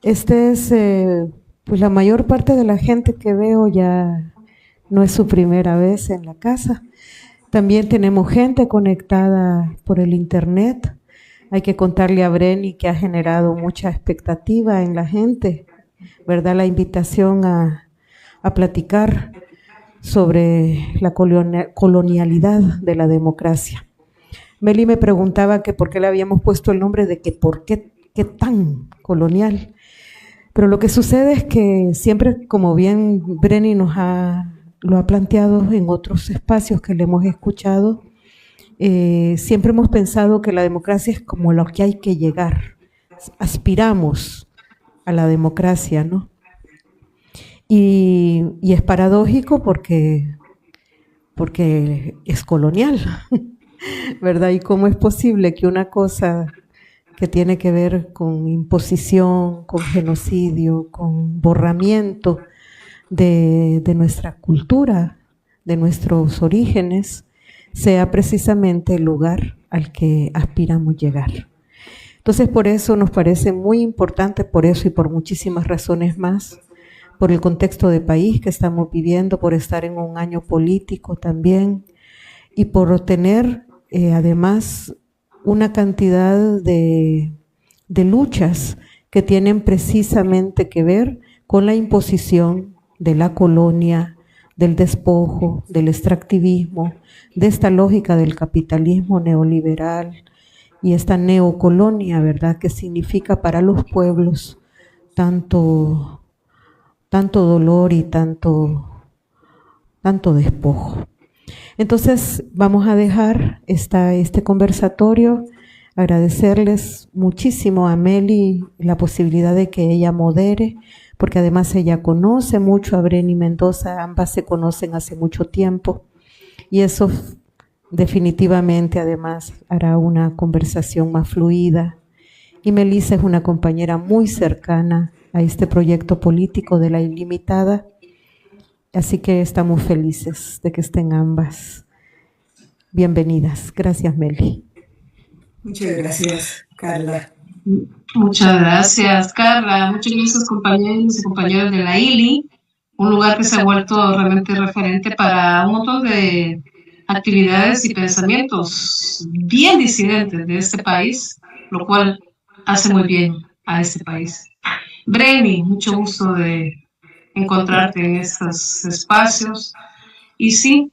Este es, pues la mayor parte de la gente que veo ya no es su primera vez en la casa. También tenemos gente conectada por el internet. Hay que contarle a Breni que ha generado mucha expectativa en la gente, ¿verdad? La invitación a platicar sobre la colonialidad de la democracia. Meli me preguntaba que por qué le habíamos puesto el nombre de que por qué tan colonial. Pero lo que sucede es que siempre, como bien Breni lo ha planteado en otros espacios que le hemos escuchado, siempre hemos pensado que la democracia es como lo que hay que llegar. Aspiramos a la democracia, ¿no? Y es paradójico porque es colonial, ¿verdad? ¿Y cómo es posible que una cosa que tiene que ver con imposición, con genocidio, con borramiento de nuestra cultura, de nuestros orígenes, sea precisamente el lugar al que aspiramos llegar? Entonces, por eso nos parece muy importante, por eso y por muchísimas razones más, por el contexto de país que estamos viviendo, por estar en un año político también y por tener además una cantidad de luchas que tienen precisamente que ver con la imposición de la colonia, del despojo, del extractivismo, de esta lógica del capitalismo neoliberal y esta neocolonia, ¿verdad?, que significa para los pueblos tanto dolor y tanto despojo. Entonces vamos a dejar este conversatorio, agradecerles muchísimo a Meli la posibilidad de que ella modere, porque además ella conoce mucho a Breni Mendoza, ambas se conocen hace mucho tiempo y eso definitivamente además hará una conversación más fluida. Y Melissa es una compañera muy cercana a este proyecto político de la Ilimitada, así que estamos felices de que estén ambas. Bienvenidas. Gracias, Meli. Muchas gracias, Carla. Muchas gracias, Carla. Muchas gracias, compañeros y compañeras de la ILI, un lugar que se ha vuelto realmente referente para un montón de actividades y pensamientos bien disidentes de este país, lo cual hace muy bien a este país. Breni, mucho gusto de encontrarte en estos espacios. Y sí,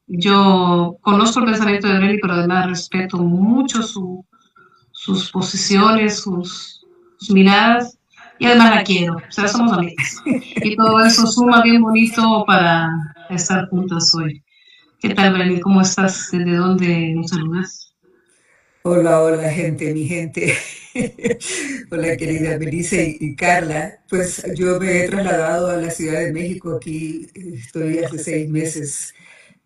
yo conozco el pensamiento de Breni, pero además respeto mucho sus posiciones, sus miradas, y además la quiero, o sea, somos amigas. Y todo eso suma bien bonito para estar juntas hoy. ¿Qué tal, Breni? ¿Cómo estás? ¿Desde dónde nos saludas? Hola, hola, gente, mi gente. Hola, querida Melissa y Carla. Pues yo me he trasladado a la Ciudad de México. Aquí estoy hace 6 meses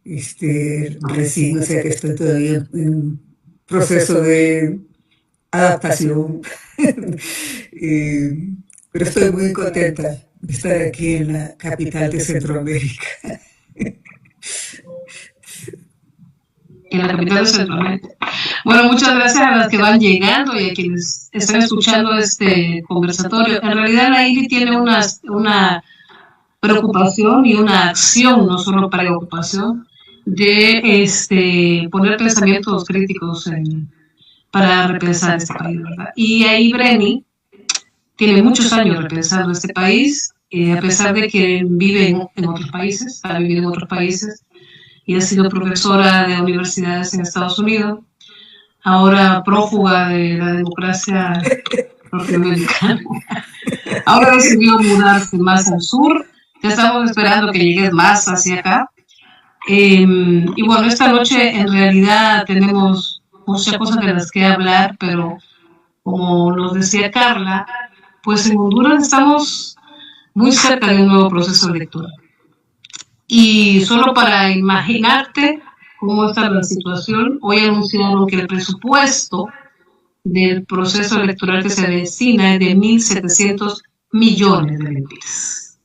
recién, o sea que estoy todavía en proceso de adaptación. Pero estoy muy contenta de estar aquí en la capital de Centroamérica. En la capital de Centroamérica. Bueno, muchas gracias a las que van llegando y a quienes están escuchando este conversatorio. En realidad la ILI tiene una preocupación y una acción, no solo preocupación, de poner pensamientos críticos para repensar este país, ¿verdad? Y ahí Breni tiene muchos años repensando este país, a pesar de que vive en otros países, ha vivido en otros países y ha sido profesora de universidades en Estados Unidos, ahora prófuga de la democracia norteamericana. Ahora decidió mudarse más al sur. Ya estamos esperando que llegues más hacia acá. Y bueno, esta noche en realidad tenemos muchas cosas de las que hablar, pero como nos decía Carla, pues en Honduras estamos muy cerca de un nuevo proceso electoral. Y solo para imaginarte cómo está la situación, hoy anunciaron que el presupuesto del proceso electoral que se destina es de 1.700 millones de lempiras.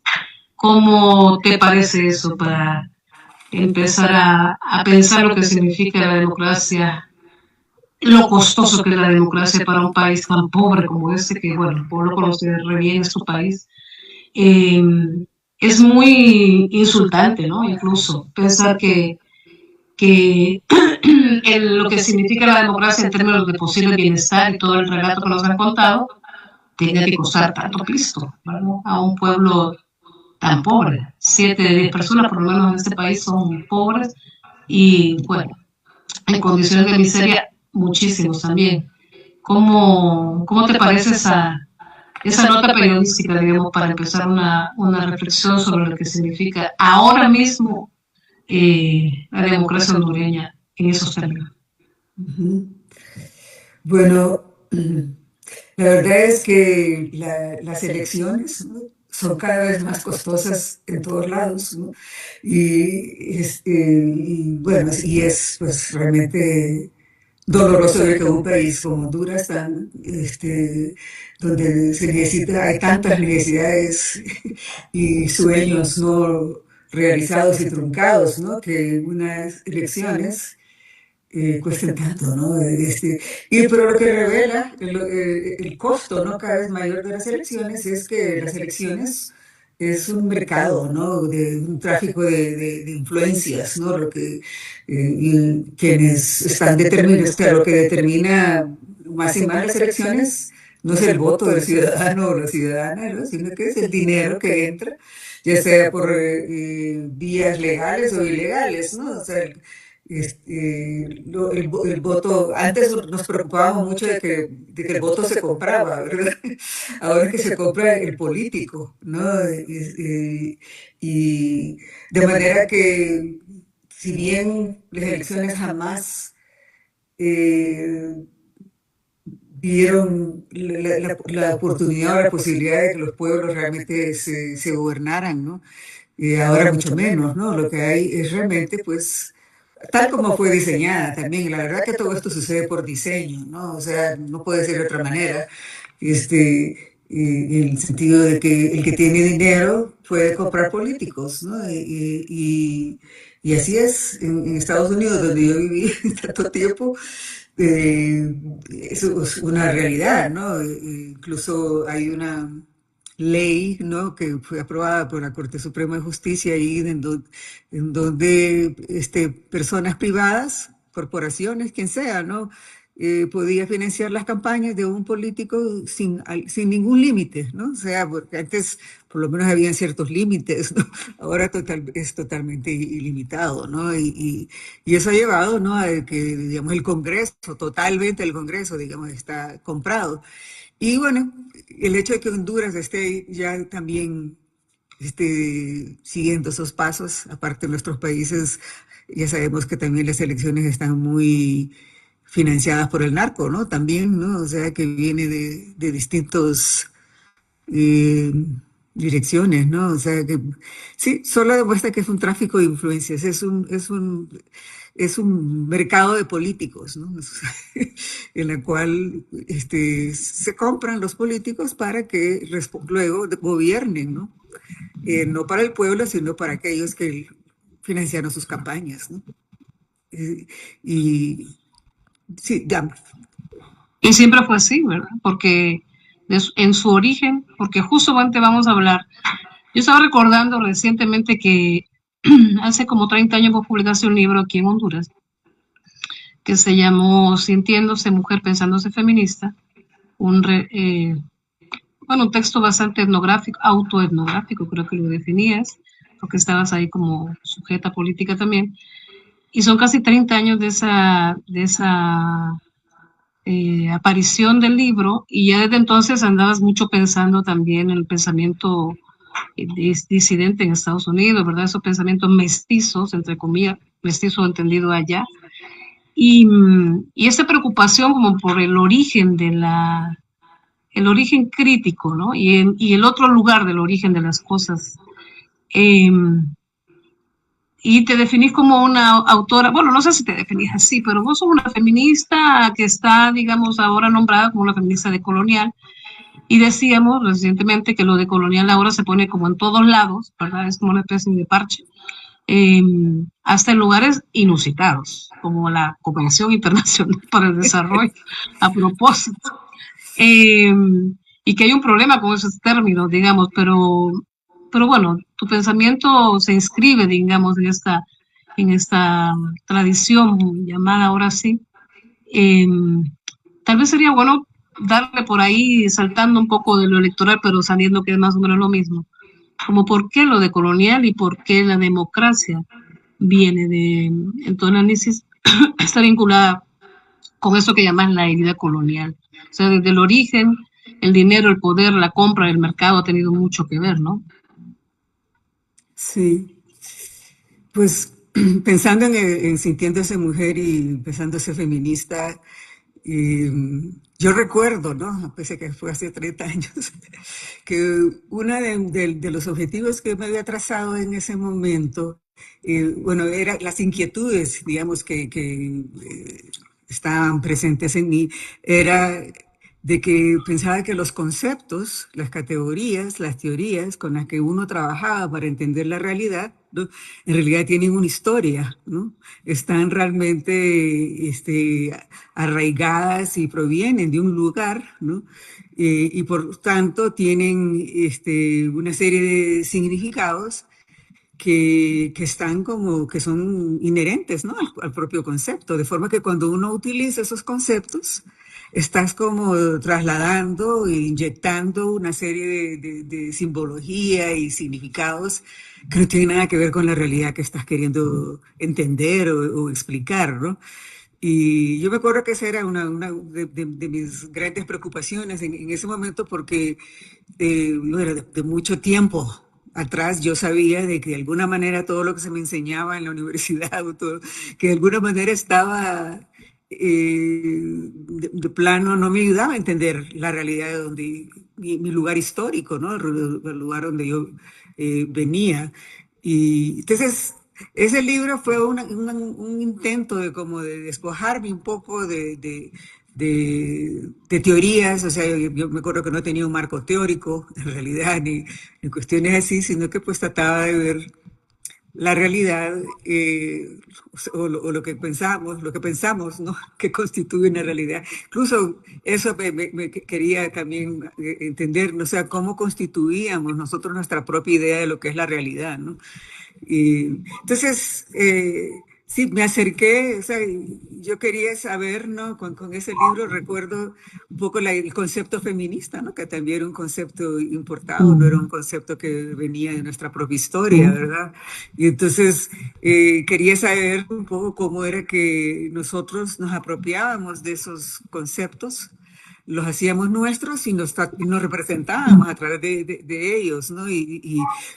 ¿Cómo te parece eso para empezar a pensar lo que significa la democracia lo costoso que es la democracia para un país tan pobre como este, que bueno, el pueblo conoce re bien su país. Eh, es muy insultante, ¿no? Incluso pensar que lo que significa la democracia en términos de posible bienestar y todo el relato que nos han contado tenga que costar tanto pisto, ¿no? A un pueblo tan pobre. 7 de 10 personas, por lo menos en este país, son pobres y, bueno, en condiciones de miseria, muchísimos también. ¿Cómo te parece esa nota periodística, digamos, para empezar una reflexión sobre lo que significa ahora mismo la democracia hondureña en esos términos? Bueno, la verdad es que las elecciones, ¿no?, son cada vez más costosas en todos lados, ¿no? Y bueno, y es pues realmente doloroso ver que un país como Honduras, donde hay tantas necesidades y sueños no realizados y truncados, ¿no?, que unas elecciones cuesten tanto, ¿no? Pero lo que revela el costo, ¿no?, cada vez mayor de las elecciones es que las elecciones es un mercado, ¿no?, de un tráfico de influencias, ¿no? Y quienes están determinados, lo que determina más y más las elecciones no es el voto del ciudadano o la ciudadana, ¿no?, sino que es el dinero que entra, ya sea por vías legales o ilegales, ¿no? O sea, el voto, antes nos preocupábamos mucho de que el voto se compraba, ¿verdad? Ahora que se compra el político, ¿no? Y de manera que, si bien las elecciones jamás dieron la oportunidad o la posibilidad de que los pueblos realmente se gobernaran, ¿no? Ahora mucho menos, ¿no? Lo que hay es realmente, pues, tal como fue diseñada también. La verdad que todo esto sucede por diseño, ¿no? O sea, no puede ser de otra manera. En el sentido de que el que tiene dinero puede comprar políticos, ¿no? Y así es en Estados Unidos, donde yo viví tanto tiempo. Eso es una realidad, ¿no? Incluso hay una ley, ¿no?, que fue aprobada por la Corte Suprema de Justicia ahí en donde personas privadas, corporaciones, quien sea, ¿no?, podía financiar las campañas de un político sin ningún límite, ¿no? O sea, porque antes por lo menos habían ciertos límites, ¿no? Ahora es totalmente ilimitado, ¿no? Y eso ha llevado, ¿no?, a que, digamos, totalmente el Congreso, digamos, está comprado. Y bueno, el hecho de que Honduras esté ya también siguiendo esos pasos, aparte de nuestros países, ya sabemos que también las elecciones están muy financiadas por el narco, ¿no? También, ¿no? O sea, que viene de distintos direcciones, ¿no? O sea, que sí, solo demuestra que es un tráfico de influencias, es un mercado de políticos, ¿no? En la cual se compran los políticos para que luego gobiernen, ¿no? No para el pueblo, sino para aquellos que financiaron sus campañas, ¿no? Y sí, ya. Y siempre fue así, ¿verdad? Porque en su origen, porque justamente vamos a hablar. Yo estaba recordando recientemente que hace como 30 años vos publicaste un libro aquí en Honduras que se llamó Sintiéndose Mujer, Pensándose Feminista, un texto bastante etnográfico, autoetnográfico, creo que lo definías, porque estabas ahí como sujeta política también. Y son casi 30 años de esa aparición del libro, y ya desde entonces andabas mucho pensando también en el pensamiento disidente en Estados Unidos, ¿verdad? Esos pensamientos mestizos, entre comillas, mestizo entendido allá, y esta preocupación como por el origen el origen crítico, ¿no? Y el otro lugar del origen de las cosas. Y te definís como una autora, bueno, no sé si te definís así, pero vos sos una feminista que está, digamos, ahora nombrada como una feminista decolonial. Y decíamos recientemente que lo decolonial ahora se pone como en todos lados, ¿verdad? Es como una especie de parche. eh, hasta en lugares inusitados, como la Cooperación Internacional para el Desarrollo, a propósito. Eh, y que hay un problema con esos términos, digamos, pero bueno, tu pensamiento se inscribe, digamos, en esta tradición llamada ahora sí. Eh, Tal vez sería bueno darle por ahí, saltando un poco de lo electoral, pero saliendo que es más o menos lo mismo. Como por qué lo de colonial y por qué la democracia viene de, en tu análisis, está vinculada con eso que llaman la herida colonial. O sea, desde el origen, el dinero, el poder, la compra, el mercado ha tenido mucho que ver, ¿no? Sí, pues pensando en sintiéndose mujer y pensándose feminista, yo recuerdo, ¿no? Pese a que fue hace 30 años, que uno de los objetivos que me había trazado en ese momento, bueno, eran las inquietudes, digamos, que estaban presentes en mí, era de que pensaba que los conceptos, las categorías, las teorías con las que uno trabajaba para entender la realidad, ¿no? En realidad tienen una historia, ¿no? Están realmente arraigadas y provienen de un lugar, ¿no? Y por tanto tienen una serie de significados que están como que son inherentes, ¿no? Al propio concepto, de forma que cuando uno utiliza esos conceptos, estás como trasladando e inyectando una serie de simbología y significados que no tienen nada que ver con la realidad que estás queriendo entender o explicar, ¿no? Y yo me acuerdo que esa era una de mis grandes preocupaciones en ese momento porque bueno, de mucho tiempo atrás yo sabía de que de alguna manera todo lo que se me enseñaba en la universidad, o todo, que de alguna manera estaba de plano, no me ayudaba a entender la realidad de donde, mi lugar histórico, ¿no? El lugar donde yo venía. Y entonces ese libro fue un intento de como de despojarme un poco de teorías, o sea, yo me acuerdo que no tenía un marco teórico, en realidad, ni cuestiones así, sino que pues trataba de ver la realidad o lo que pensamos, ¿no? Que constituye una realidad. Incluso eso me quería también entender, ¿no? O sea, cómo constituíamos nosotros nuestra propia idea de lo que es la realidad, ¿no? Y entonces, sí, me acerqué, o sea, yo quería saber, ¿no? Con ese libro recuerdo un poco el concepto feminista, ¿no? Que también era un concepto importado, no era un concepto que venía de nuestra propia historia, ¿verdad? Y entonces quería saber un poco cómo era que nosotros nos apropiábamos de esos conceptos, los hacíamos nuestros y nos representábamos a través de ellos, ¿no?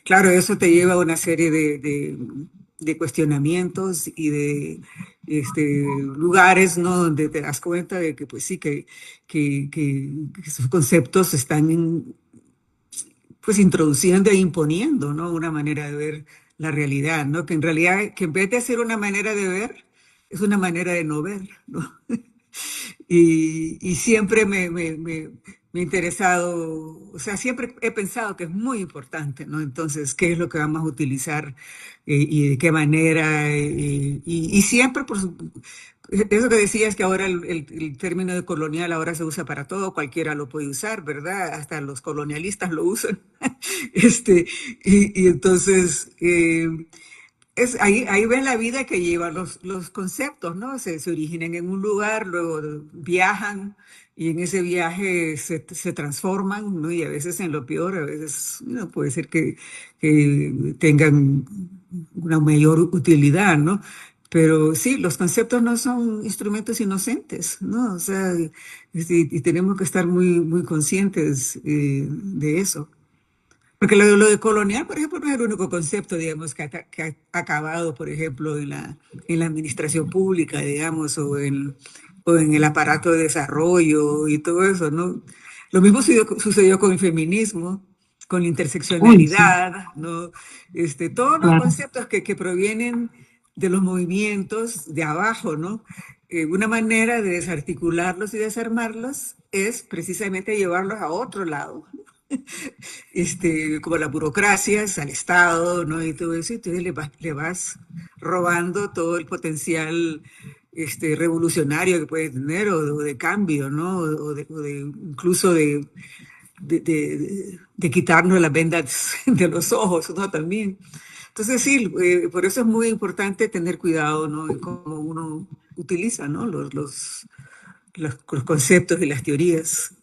Claro, eso te lleva a una serie de cuestionamientos y de lugares, ¿no? Donde te das cuenta de que, pues sí, que esos conceptos están pues introduciendo e imponiendo, ¿no? Una manera de ver la realidad, ¿no? Que en realidad, que en vez de ser una manera de ver, es una manera de no ver, ¿no? Y siempre me ha interesado, o sea, siempre he pensado que es muy importante, ¿no? Entonces, ¿qué es lo que vamos a utilizar y de qué manera? Y siempre, eso que decías que ahora el término de colonial ahora se usa para todo, cualquiera lo puede usar, ¿verdad? Hasta los colonialistas lo usan. Este, y entonces, ahí ves la vida que llevan los conceptos, ¿no? Se originan en un lugar, luego viajan y en ese viaje se transforman, ¿no? Y a veces en lo peor, a veces no, puede ser que tengan una mayor utilidad, ¿no? Pero sí, los conceptos no son instrumentos inocentes, ¿no? O sea, y tenemos que estar muy conscientes de eso. Porque lo de colonial, por ejemplo, no es el único concepto, digamos, que ha acabado, por ejemplo, en la administración pública, digamos, o en el aparato de desarrollo y todo eso, ¿no? Lo mismo sucedió con el feminismo, con la Uy, sí, interseccionalidad, ¿no? Todos los claro. conceptos que provienen de los movimientos de abajo, ¿no? Una manera de desarticularlos y desarmarlos es precisamente llevarlos a otro lado, como las burocracias al Estado, ¿no? Y todo eso, entonces le vas robando todo el potencial revolucionario que puede tener o de cambio, ¿no? Incluso de quitarnos las vendas de los ojos, ¿no? También. Entonces sí, por eso es muy importante tener cuidado, ¿no? En cómo uno utiliza, ¿no? Los conceptos y las teorías.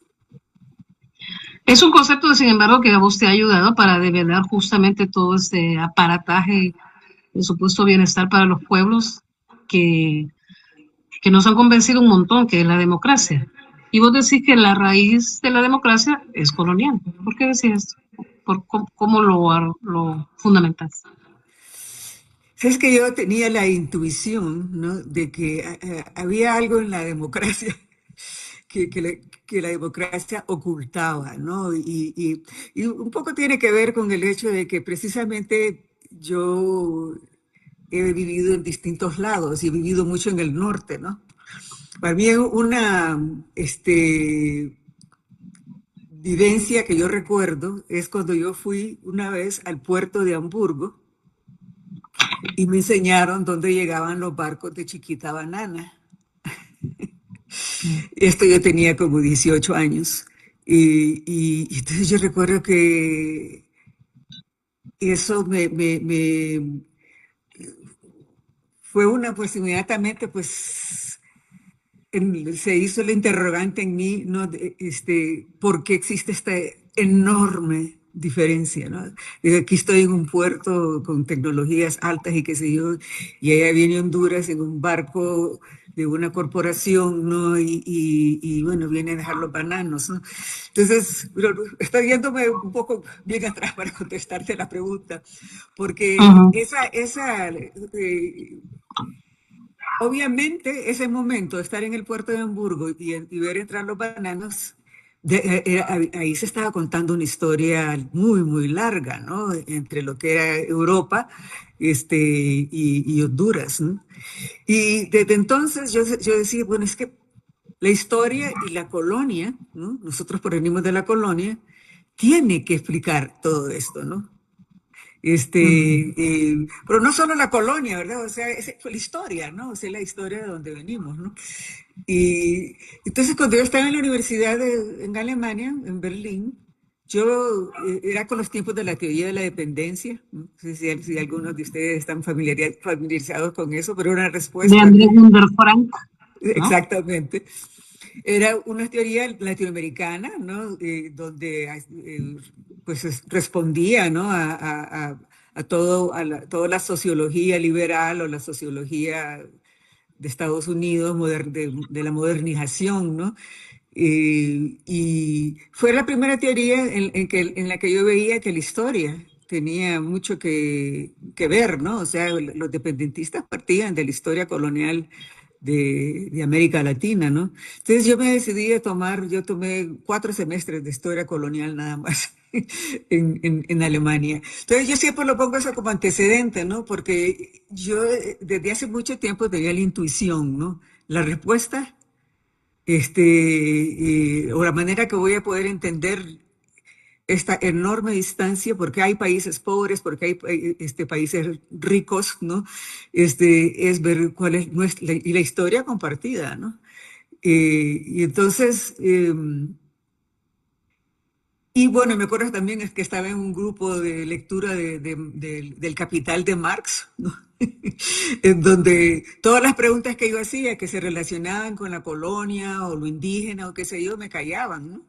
Es un concepto, sin embargo, que a vos te ha ayudado para develar justamente todo este aparataje de supuesto bienestar para los pueblos que, que nos han convencido un montón, que es la democracia. Y vos decís que la raíz de la democracia es colonial. ¿Por qué decís esto? ¿Cómo lo fundamentas? Es que yo tenía la intuición, ¿no? De que había algo en la democracia que la democracia ocultaba, ¿no? Y un poco tiene que ver con el hecho de que precisamente yo he vivido en distintos lados y he vivido mucho en el norte, ¿no? Para mí una vivencia que yo recuerdo es cuando yo fui una vez al puerto de Hamburgo y me enseñaron dónde llegaban los barcos de Chiquita Banana. Esto yo tenía como 18 años. Y entonces yo recuerdo que eso fue una, pues inmediatamente, pues se hizo el interrogante en mí, ¿no? ¿Por qué existe esta enorme diferencia, ¿no? Aquí estoy en un puerto con tecnologías altas y qué sé yo, y allá viene Honduras en un barco de una corporación, ¿no? Bueno, viene a dejar los bananos, ¿no? Entonces, estoy yéndome un poco bien atrás para contestarte la pregunta, porque obviamente, ese momento de estar en el puerto de Hamburgo y ver entrar los bananos, ahí se estaba contando una historia muy, muy larga, ¿no? Entre lo que era Europa y Honduras, ¿no? Y desde entonces yo decía, bueno, es que la historia y la colonia, ¿no? Nosotros provenimos de la colonia, tiene que explicar todo esto, ¿no? Pero no solo la colonia, ¿verdad? O sea, esa fue la historia, ¿no? O sea, la historia de donde venimos, ¿no? Y entonces cuando yo estaba en la universidad en Alemania, en Berlín, yo era con los tiempos de la teoría de la dependencia. No sé si algunos de ustedes están familiarizados con eso, pero una De respuesta. André Wunderfrank, ¿no? Exactamente. Era una teoría latinoamericana, ¿no? Donde pues respondía, ¿no? Toda la sociología liberal o la sociología de Estados Unidos, de la modernización, ¿no? Y fue la primera teoría en la que yo veía que la historia tenía mucho que ver, ¿no? O sea, los dependentistas partían de la historia colonial de América Latina, ¿no? Entonces yo me decidí yo tomé 4 semestres de historia colonial nada más en Alemania. Entonces yo siempre lo pongo eso como antecedente, ¿no? Porque yo desde hace mucho tiempo tenía la intuición, ¿no? La respuesta, o la manera que voy a poder entender esta enorme distancia, porque hay países pobres, porque hay países ricos, ¿no? Es ver cuál es nuestra, y la historia compartida, ¿no? Y entonces, y bueno, me acuerdo también es que estaba en un grupo de lectura del Capital de Marx, ¿no? En donde todas las preguntas que yo hacía que se relacionaban con la colonia o lo indígena o qué sé yo, me callaban, ¿no?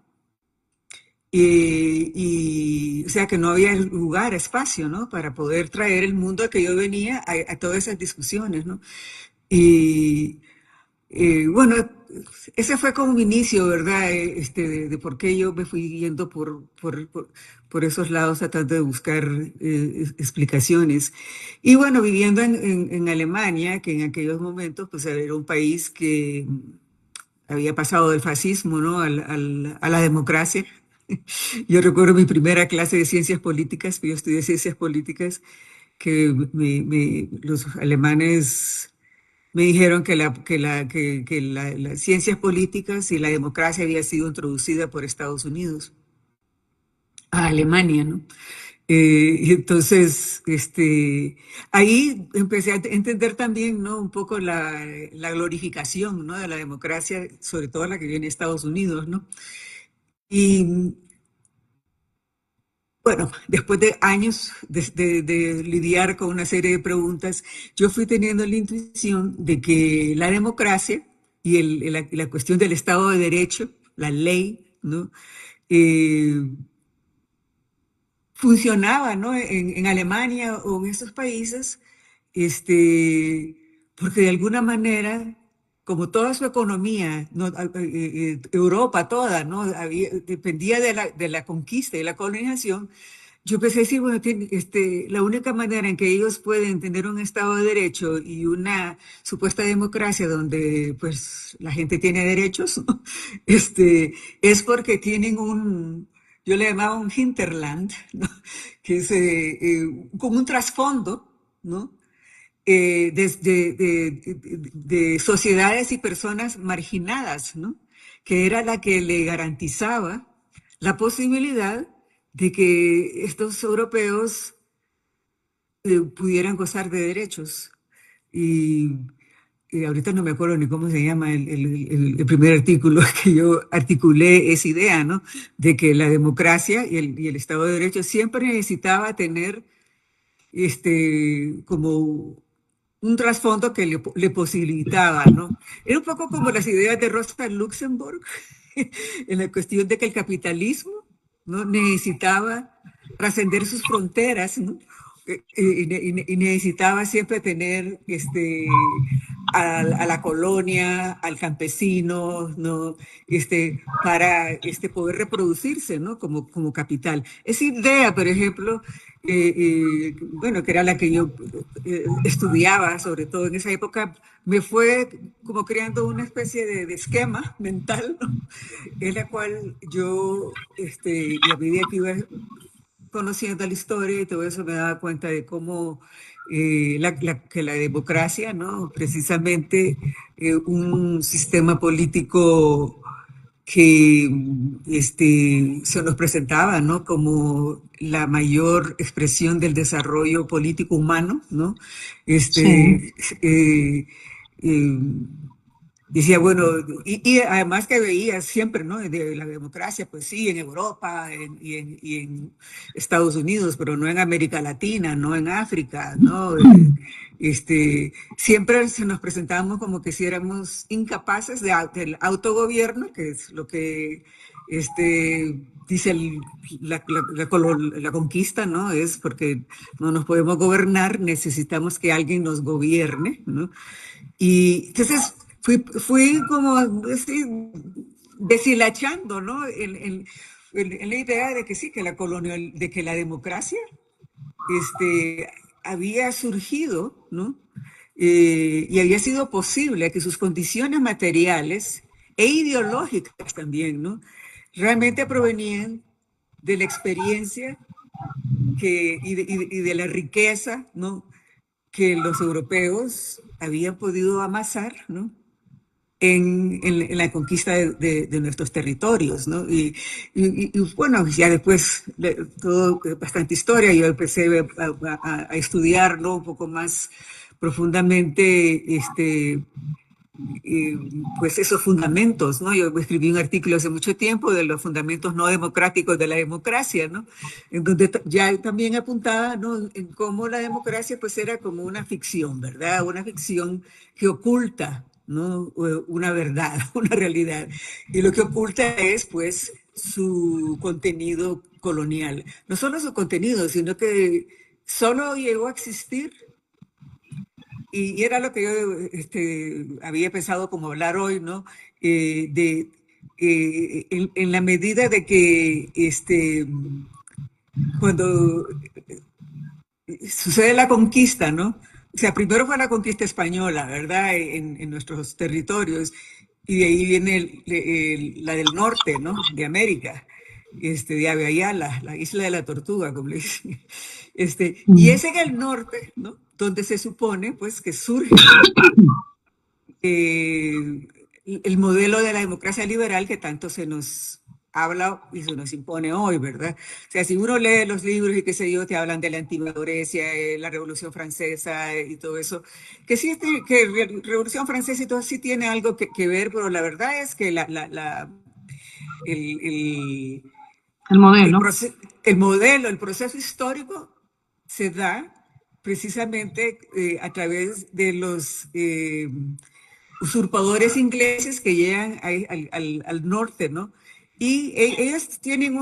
O sea que no había lugar, espacio, ¿no? Para poder traer el mundo al que yo venía a todas esas discusiones, ¿no? Y bueno, ese fue como mi inicio, ¿verdad? De por qué yo me fui yendo por esos lados tratando de buscar explicaciones. Y bueno, viviendo en Alemania, que en aquellos momentos pues era un país que había pasado del fascismo, ¿no? A la democracia. Yo recuerdo mi primera clase de ciencias políticas, que yo estudié ciencias políticas, que los alemanes me dijeron que las ciencias políticas y la democracia había sido introducida por Estados Unidos. a Alemania, ¿no? Y entonces, ahí empecé a entender también, ¿no? Un poco la glorificación, ¿no? De la democracia, sobre todo la que viene de Estados Unidos, ¿no? Y bueno, después de años de lidiar con una serie de preguntas, yo fui teniendo la intuición de que la democracia y la cuestión del Estado de Derecho, la ley, ¿no? Eh, funcionaba, ¿no? En Alemania o en estos países, porque de alguna manera, como toda su economía, ¿no? Europa toda, ¿no? Dependía de la conquista y la colonización. Yo empecé a decir, bueno, la única manera en que ellos pueden tener un Estado de Derecho y una supuesta democracia donde pues la gente tiene derechos, ¿no? Es porque tienen yo le llamaba un hinterland, ¿no? Que es como un trasfondo, ¿no? De sociedades y personas marginadas, ¿no? Que era la que le garantizaba la posibilidad de que estos europeos pudieran gozar de derechos. Y, y ahorita no me acuerdo ni cómo se llama el primer artículo que yo articulé esa idea, ¿no? De que la democracia y el Estado de Derecho siempre necesitaba tener como un trasfondo que le posibilitaba, ¿no? Era un poco como las ideas de Rosa Luxemburg en la cuestión de que el capitalismo, ¿no? Necesitaba trascender sus fronteras, ¿no? Y necesitaba siempre tener a la colonia, al campesino, ¿no? Para poder reproducirse, ¿no? Como capital. Esa idea, por ejemplo, bueno, que era la que yo estudiaba, sobre todo en esa época, me fue como creando una especie de esquema mental, ¿no? En la cual yo, y a medida que iba conociendo la historia y todo eso, me daba cuenta de cómo que la democracia, ¿no? Precisamente un sistema político que se nos presentaba, ¿no? Como la mayor expresión del desarrollo político humano, ¿no? Sí. Eh, eh, Decía, bueno, y además que veía siempre, ¿no? De la democracia, pues sí, en Europa y en Estados Unidos, pero no en América Latina, no en África, ¿no? Siempre se nos presentábamos como que si éramos incapaces del autogobierno, que es lo que dice la conquista, ¿no? Es porque no nos podemos gobernar, necesitamos que alguien nos gobierne, ¿no? Y entonces fui como así, deshilachando, ¿no? En la idea de que sí, que de que la democracia había surgido, ¿no? Y había sido posible que sus condiciones materiales e ideológicas también, ¿no? Realmente provenían de la experiencia y de la riqueza, ¿no? Que los europeos habían podido amasar, ¿no? En la conquista de nuestros territorios, ¿no? Y bueno, ya después todo bastante historia, yo empecé a estudiarlo un poco más profundamente, pues esos fundamentos, ¿no? Yo escribí un artículo hace mucho tiempo de los fundamentos no democráticos de la democracia, ¿no? En donde ya también apuntaba, ¿no? En cómo la democracia pues era como una ficción, ¿verdad? Una ficción que oculta, ¿no? Una verdad, una realidad. Y lo que oculta es pues su contenido colonial. No solo su contenido, sino que solo llegó a existir y era lo que yo había pensado como hablar hoy, ¿no? En la medida de que cuando sucede la conquista, ¿no? O sea, primero fue la conquista española, ¿verdad? En nuestros territorios. Y de ahí viene la del norte, ¿no? De América, de Ayala, la isla de la tortuga, como le dicen. Y es en el norte, ¿no? Donde se supone, pues, que surge el modelo de la democracia liberal que tanto se nos habla y se nos impone hoy, ¿verdad? O sea, si uno lee los libros y qué sé yo, te hablan de la antigua Grecia, la Revolución Francesa y todo eso, que sí, Revolución Francesa y todo sí tiene algo que ver, pero la verdad es que el, el, El modelo. el modelo, el proceso histórico se da precisamente a través de los usurpadores ingleses que llegan al norte, ¿no? Y ellos tienen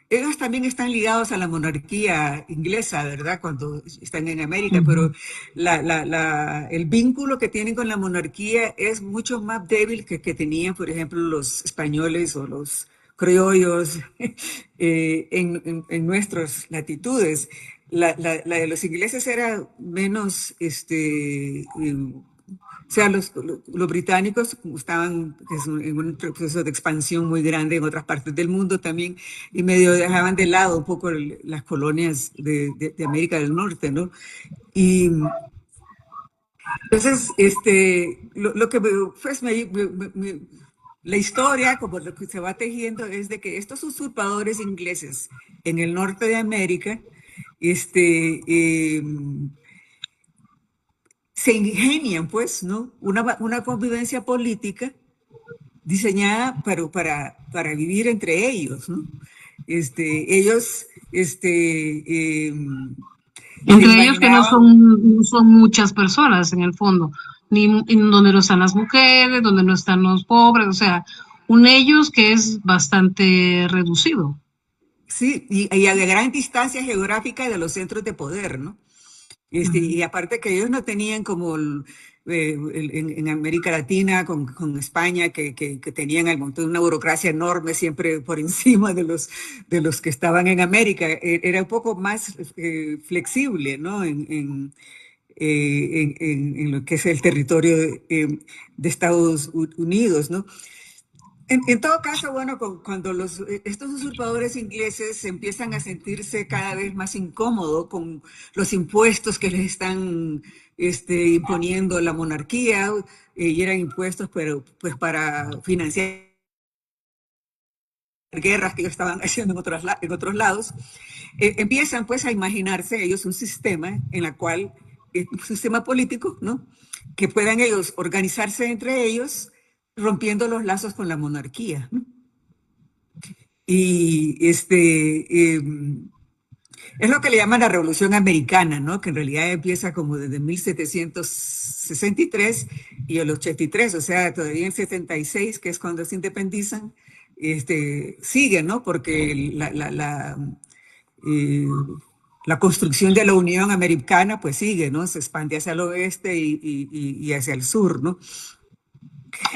ellos también están ligados a la monarquía inglesa, ¿verdad? Cuando están en América, pero el vínculo que tienen con la monarquía es mucho más débil que tenían, por ejemplo, los españoles o los criollos en nuestras latitudes. La de los ingleses era menos, o sea, los británicos estaban en un proceso de expansión muy grande en otras partes del mundo también y medio dejaban de lado un poco las colonias de América del Norte, ¿no? Y entonces, lo que pues, la historia, como lo que se va tejiendo, es de que estos usurpadores ingleses en el norte de América, este, eh, se ingenian, pues, ¿no? Una convivencia política diseñada para vivir entre ellos, ¿no? Ellos, se Entre ellos que imaginaban. no son muchas personas en el fondo, ni en donde no están las mujeres, donde no están los pobres, o sea, un ellos que es bastante reducido. Sí, y a gran distancia geográfica de los centros de poder, ¿no? Y aparte que ellos no tenían como en América Latina, con España, que tenían al montón una burocracia enorme siempre por encima de los que estaban en América. Era un poco más flexible, ¿no? En lo que es el territorio de Estados Unidos, ¿no? En todo caso, bueno, cuando estos usurpadores ingleses empiezan a sentirse cada vez más incómodos con los impuestos que les están imponiendo la monarquía, y eran impuestos pero, pues, para financiar guerras que ellos estaban haciendo en otros lados, empiezan pues a imaginarse ellos un sistema en el cual, un sistema político, ¿no? Que puedan ellos organizarse entre ellos rompiendo los lazos con la monarquía, ¿no? Y es lo que le llaman la Revolución Americana, ¿no? Que en realidad empieza como desde 1763 y el 83, o sea, todavía en 76, que es cuando se independizan, sigue, ¿no? Porque eh, la construcción de la Unión Americana pues sigue, ¿no? Se expande hacia el oeste y hacia el sur, ¿no?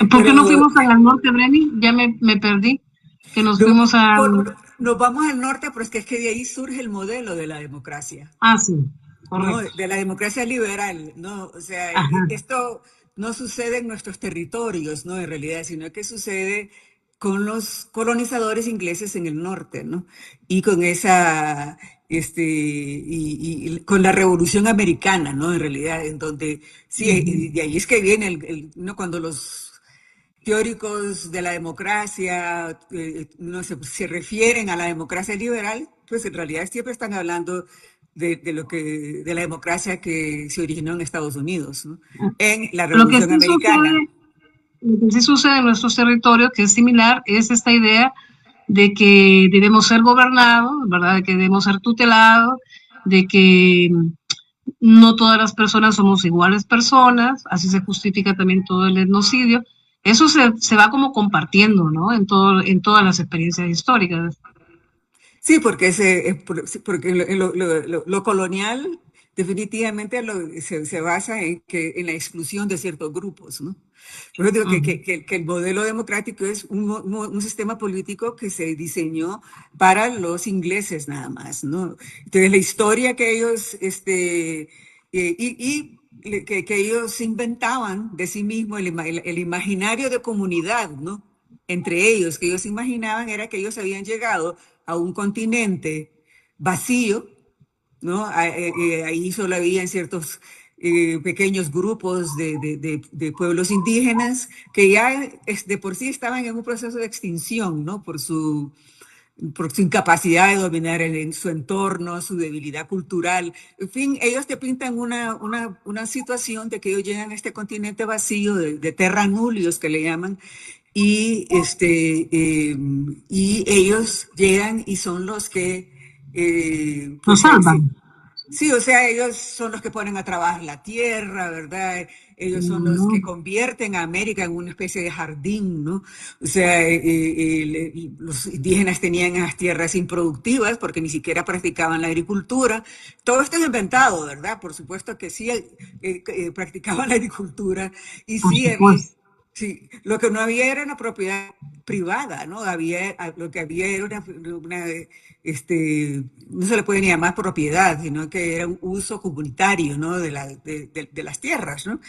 ¿Por qué no Pero fuimos al norte, Brenny? Ya me perdí, que nos no, fuimos a... nos vamos al norte, pero es que de ahí surge el modelo de la democracia, Ah, sí, ¿no? correcto. De la democracia liberal, ¿no? O sea, Ajá. esto no sucede en nuestros territorios, ¿no? En realidad, sino que sucede con los colonizadores ingleses en el norte, ¿no? Y con esa, y con la Revolución Americana, ¿no? En realidad, en donde, sí, y de ahí es que viene ¿no? Cuando los teóricos de la democracia no se refieren a la democracia liberal, pues en realidad siempre están hablando de la democracia que se originó en Estados Unidos, ¿no? En la Lo que Revolución sí Americana. sucede, lo que sí sucede en nuestros territorios, que es similar, es esta idea de que debemos ser gobernados, ¿verdad? De que debemos ser tutelados, de que no todas las personas somos iguales personas, así se justifica también todo el etnocidio. Eso se va como compartiendo, ¿no? En todas las experiencias históricas. Sí, porque, sí, porque lo colonial definitivamente se basa en la exclusión de ciertos grupos, ¿no? Por eso digo que el modelo democrático es un sistema político que se diseñó para los ingleses nada más, ¿no? Entonces la historia que ellos, que ellos inventaban de sí mismos, el imaginario de comunidad, ¿no? Entre ellos, que ellos imaginaban era que ellos habían llegado a un continente vacío, ¿no? Ahí solo había ciertos pequeños grupos de pueblos indígenas que ya de por sí estaban en un proceso de extinción, ¿no? Por su incapacidad de dominar su entorno, su debilidad cultural. En fin, ellos te pintan una situación de que ellos llegan a este continente vacío de terra nullius, que le llaman, y, y ellos llegan y son los que Nos pues, salvan. sí, o sea, ellos son los que ponen a trabajar la tierra, ¿verdad? Ellos son los que convierten a América en una especie de jardín, ¿no? O sea, los indígenas tenían esas tierras improductivas porque ni siquiera practicaban la agricultura. Todo esto es inventado, ¿verdad? Por supuesto que sí practicaban la agricultura y Por sí había, supuesto. sí, lo que no había era una propiedad privada, ¿no? Lo que había era no se le puede ni llamar propiedad, sino que era un uso comunitario, ¿no? De las tierras, ¿no?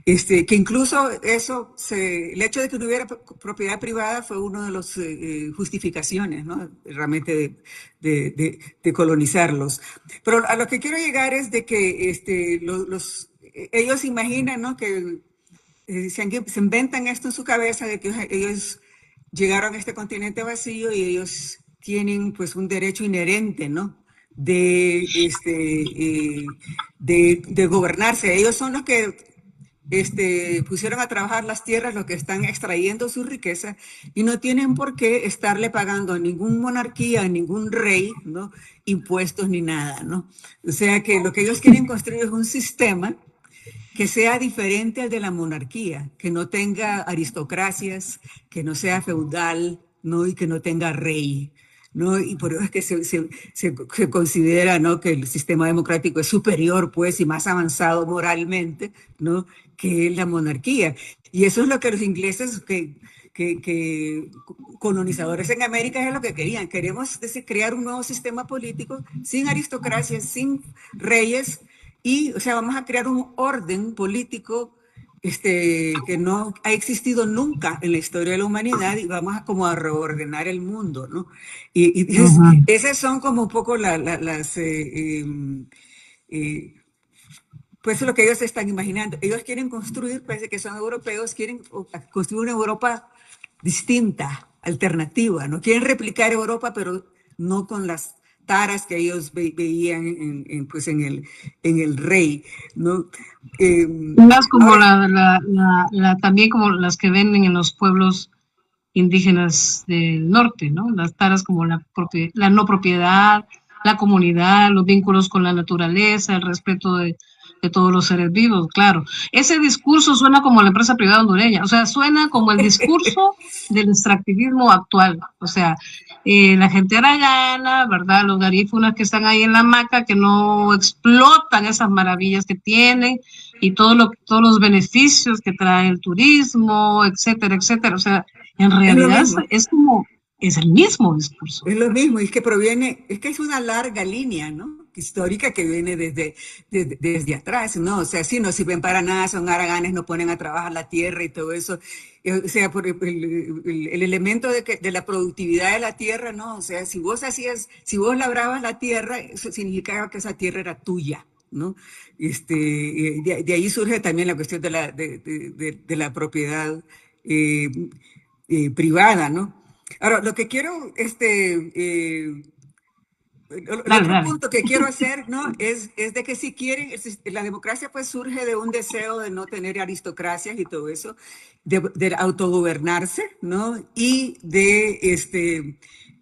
Que incluso el hecho de que no hubiera propiedad privada fue uno de las justificaciones, ¿no? Realmente de colonizarlos. Pero a lo que quiero llegar es de que ellos imaginan, ¿no? Que se inventan esto en su cabeza de que ellos llegaron a este continente vacío y ellos tienen pues un derecho inherente, ¿no? De gobernarse. Ellos son los que pusieron a trabajar las tierras, los que están extrayendo su riqueza y no tienen por qué estarle pagando a ningún monarquía, a ningún rey, ¿no? Impuestos ni nada, ¿no? O sea que lo que ellos quieren construir es un sistema que sea diferente al de la monarquía, que no tenga aristocracias, que no sea feudal, ¿no? Y que no tenga rey, ¿no? Y por eso es que se considera, ¿no? Que el sistema democrático es superior, pues, y más avanzado moralmente, ¿no? Que la monarquía. Y eso es lo que los ingleses, que colonizadores en América es lo que querían. Queremos crear un nuevo sistema político sin aristocracia, sin reyes, y, o sea, vamos a crear un orden político que no ha existido nunca en la historia de la humanidad y vamos a como a reordenar el mundo, ¿no? Esas son como un poco pues eso es lo que ellos están imaginando. Ellos quieren construir, parece que son europeos, quieren construir una Europa distinta, alternativa, ¿no? Quieren replicar Europa, pero no con las taras que ellos veían pues en el rey, ¿no? Las como Ahora, también como las que ven en los pueblos indígenas del norte, ¿no? Las taras como la no propiedad, la comunidad, los vínculos con la naturaleza, el respeto de todos los seres vivos, claro. Ese discurso suena como la empresa privada hondureña, o sea, suena como el discurso del extractivismo actual, o sea, la gente aragana, ¿verdad? Los garífunas que están ahí en la hamaca, que no explotan esas maravillas que tienen y todos los beneficios que trae el turismo, etcétera, etcétera. O sea, en es lo realidad mismo. es el mismo discurso. Es lo mismo, y es que proviene, es que es una larga línea, ¿no? Histórica que viene desde atrás, ¿no? O sea, sí, no sirven para nada, son haraganes, no ponen a trabajar la tierra y todo eso. O sea, por el elemento de la productividad de la tierra, ¿no? O sea, si vos labrabas la tierra, eso significaba que esa tierra era tuya, ¿no? De ahí surge también la cuestión de la propiedad privada, ¿no? Ahora, lo que quiero, el Dale, otro dale. punto que quiero hacer, ¿no? Es de que si quieren, la democracia pues surge de un deseo de no tener aristocracias y todo eso, de autogobernarse, ¿no? Y de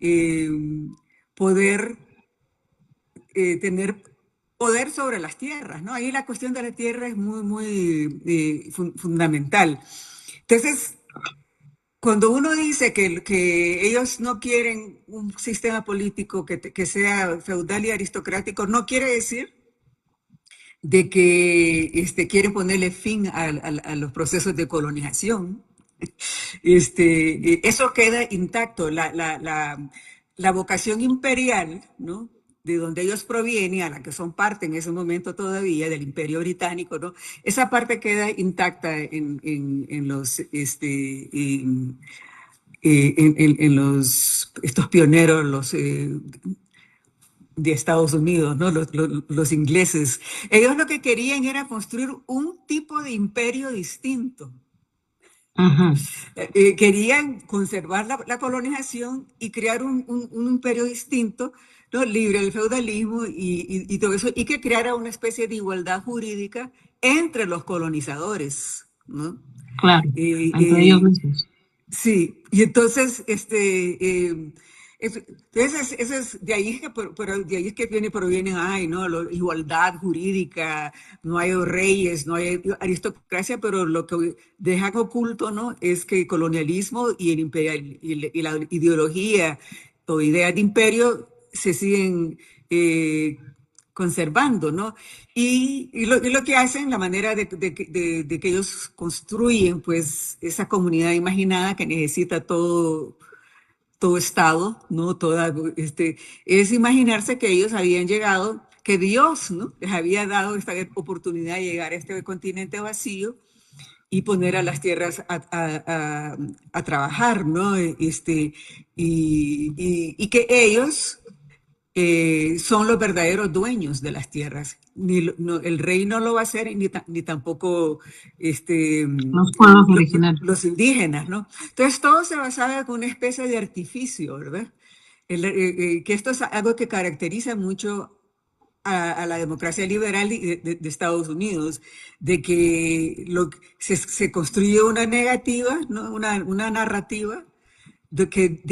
eh, poder tener poder sobre las tierras, ¿no? Ahí la cuestión de la tierra es muy, muy fundamental. Entonces, cuando uno dice que ellos no quieren un sistema político que sea feudal y aristocrático, no quiere decir de que quieren ponerle fin a los procesos de colonización. Eso queda intacto. La vocación imperial, ¿no? De donde ellos provienen, a la que son parte en ese momento todavía del Imperio Británico, ¿no? Esa parte queda intacta en los estos pioneros, de Estados Unidos, ¿no? Los ingleses. Ellos lo que querían era construir un tipo de imperio distinto. Querían conservar la colonización y crear un imperio distinto, ¿no? Libre del feudalismo y todo eso, y que creara una especie de igualdad jurídica entre los colonizadores, ¿no? Claro, entre ellos mismos. Sí, y entonces, entonces eso es, de ahí es que, pero de ahí es que provienen, ay, no, igualdad jurídica, no hay reyes, no hay aristocracia, pero lo que deja oculto, ¿no? Es que el colonialismo y el imperial, y la ideología o ideas de imperio se siguen conservando, ¿no? Y lo que hacen, la manera de que ellos construyen, pues, esa comunidad imaginada que necesita todo Estado, ¿no? Es imaginarse que ellos habían llegado, que Dios, ¿no? Les había dado esta oportunidad de llegar a este continente vacío y poner a las tierras a trabajar, ¿no? Y que ellos son los verdaderos dueños de las tierras. El rey no lo va a hacer ni tampoco Los pueblos originarios. los indígenas, ¿no? Entonces todo se basaba en una especie de artificio, ¿verdad? Que esto es algo que caracteriza mucho a la democracia liberal de Estados Unidos, de que se construye una negativa, ¿no? Una narrativa de que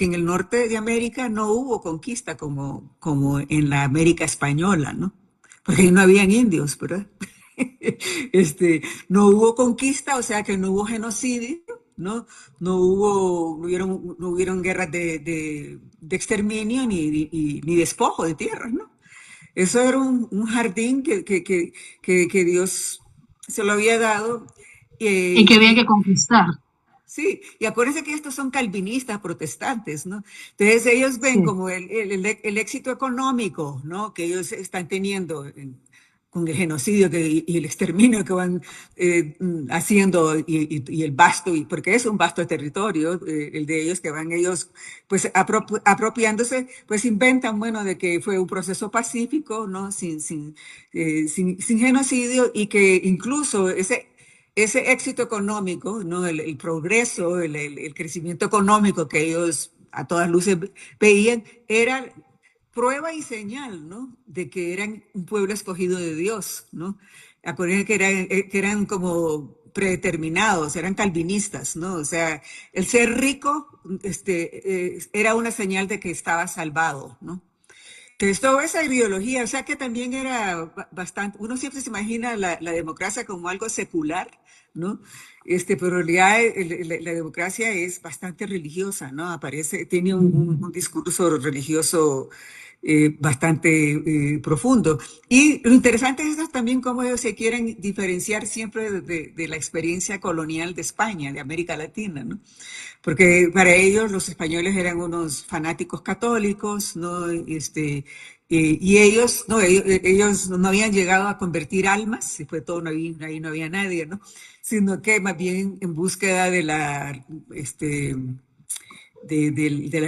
en el norte de América no hubo conquista como en la América española, ¿no? Porque ahí no habían indios, ¿verdad? No hubo conquista, o sea que no hubo genocidio, ¿no? No hubieron guerras de exterminio ni despojo de tierras, ¿no? Eso era un jardín que Dios se lo había dado. Y que había que conquistar. Sí, y acuérdense que estos son calvinistas protestantes, ¿no? Entonces ellos ven Sí. como el éxito económico, ¿no? Que ellos están teniendo con el genocidio y el exterminio que van haciendo y el vasto, porque es un vasto territorio, el de ellos, que van ellos pues apropiándose, pues inventan, bueno, de que fue un proceso pacífico, ¿no? Sin genocidio, y que incluso ese éxito económico, ¿no? El progreso, el crecimiento económico que ellos a todas luces veían, era prueba y señal, ¿no? De que eran un pueblo escogido de Dios, ¿no? Acuérdense que eran como predeterminados, eran calvinistas, ¿no? O sea, el ser rico era una señal de que estaba salvado, ¿no? Entonces, toda esa ideología, o sea que también era bastante, uno siempre se imagina la democracia como algo secular, ¿no? Pero en realidad la democracia es bastante religiosa, ¿no? Tiene un discurso religioso bastante profundo. Y lo interesante es también cómo ellos se quieren diferenciar siempre de la experiencia colonial de España, de América Latina, ¿no? Porque para ellos los españoles eran unos fanáticos católicos, ¿no? Y ellos no habían llegado a convertir almas, y fue todo, ahí no había nadie, ¿no? Sino que más bien en búsqueda de la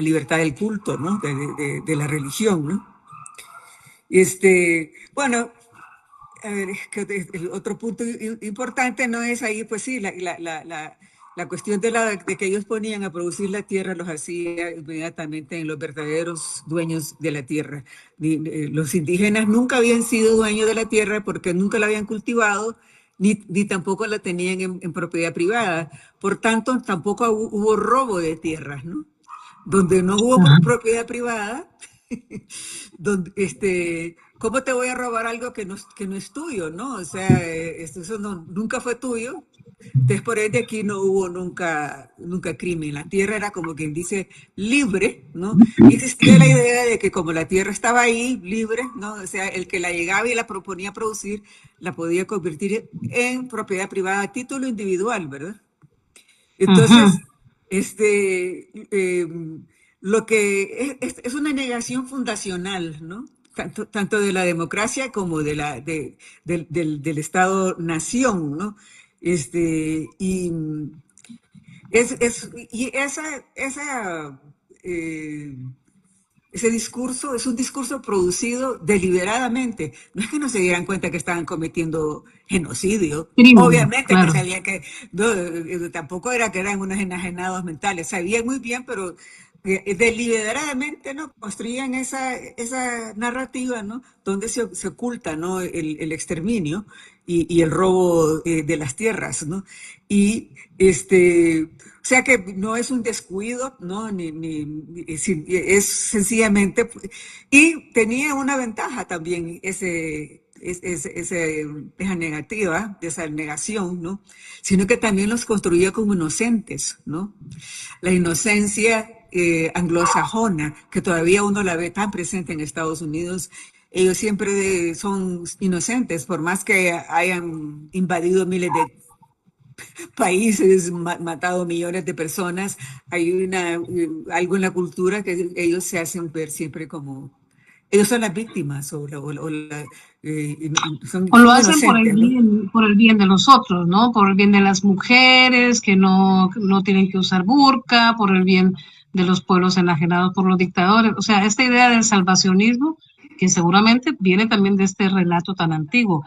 libertad del culto, ¿no? De la religión, ¿no? Bueno, a ver, es que el otro punto importante no es ahí, pues sí, la cuestión de que ellos ponían a producir la tierra los hacía inmediatamente en los verdaderos dueños de la tierra. Los indígenas nunca habían sido dueños de la tierra porque nunca la habían cultivado, ni tampoco la tenían en propiedad privada. Por tanto, tampoco hubo robo de tierras, ¿no? Donde no hubo propiedad privada, ¿cómo te voy a robar algo que no es tuyo, ¿no? O sea, eso nunca fue tuyo. Entonces, por ende, aquí no hubo nunca crimen. La tierra era, como quien dice, libre, ¿no? Y existía la idea de que como la tierra estaba ahí, libre, ¿no? O sea, el que la llegaba y la proponía producir, la podía convertir en propiedad privada a título individual, ¿verdad? Entonces, lo que es una negación fundacional, ¿no? Tanto de la democracia como del Estado-nación, ¿no? Y esa eh, ese discurso es un discurso producido deliberadamente. No es que no se dieran cuenta que estaban cometiendo genocidio. Crimen, Obviamente que claro. sabían que, no, tampoco era que eran unos enajenados mentales. Sabían muy bien, pero deliberadamente, ¿no? Construían esa narrativa, ¿no? Donde se oculta, ¿no? El exterminio y el robo de las tierras, ¿no? Y o sea que no es un descuido, ¿no? Es sencillamente, y tenía una ventaja también esa negativa, esa negación, ¿no? Sino que también los construía como inocentes, ¿no? La inocencia anglosajona, que todavía uno la ve tan presente en Estados Unidos, ellos siempre son inocentes, por más que hayan invadido miles de países, matado millones de personas, hay algo en la cultura que ellos se hacen ver siempre como, ellos son las víctimas O lo son hacen inocentes, ¿no? por el bien de los otros, ¿no? Por el bien de las mujeres que no tienen que usar burka, por el bien de los pueblos enajenados por los dictadores. O sea, esta idea del salvacionismo, que seguramente viene también de este relato tan antiguo.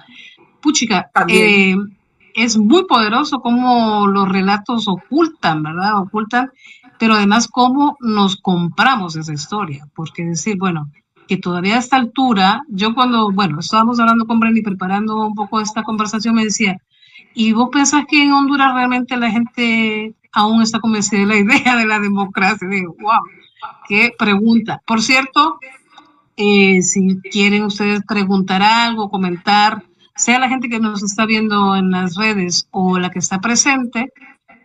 Puchica, También. es muy poderoso cómo los relatos ocultan, ¿verdad? Ocultan, pero además cómo nos compramos esa historia, porque decir, bueno, que todavía a esta altura, yo cuando, bueno, estábamos hablando con Brenny, preparando un poco esta conversación, me decía, ¿y vos pensás que en Honduras realmente la gente aún está convencida de la idea de la democracia? Y digo, wow, qué pregunta. Por cierto, si quieren ustedes preguntar algo, comentar, sea la gente que nos está viendo en las redes o la que está presente,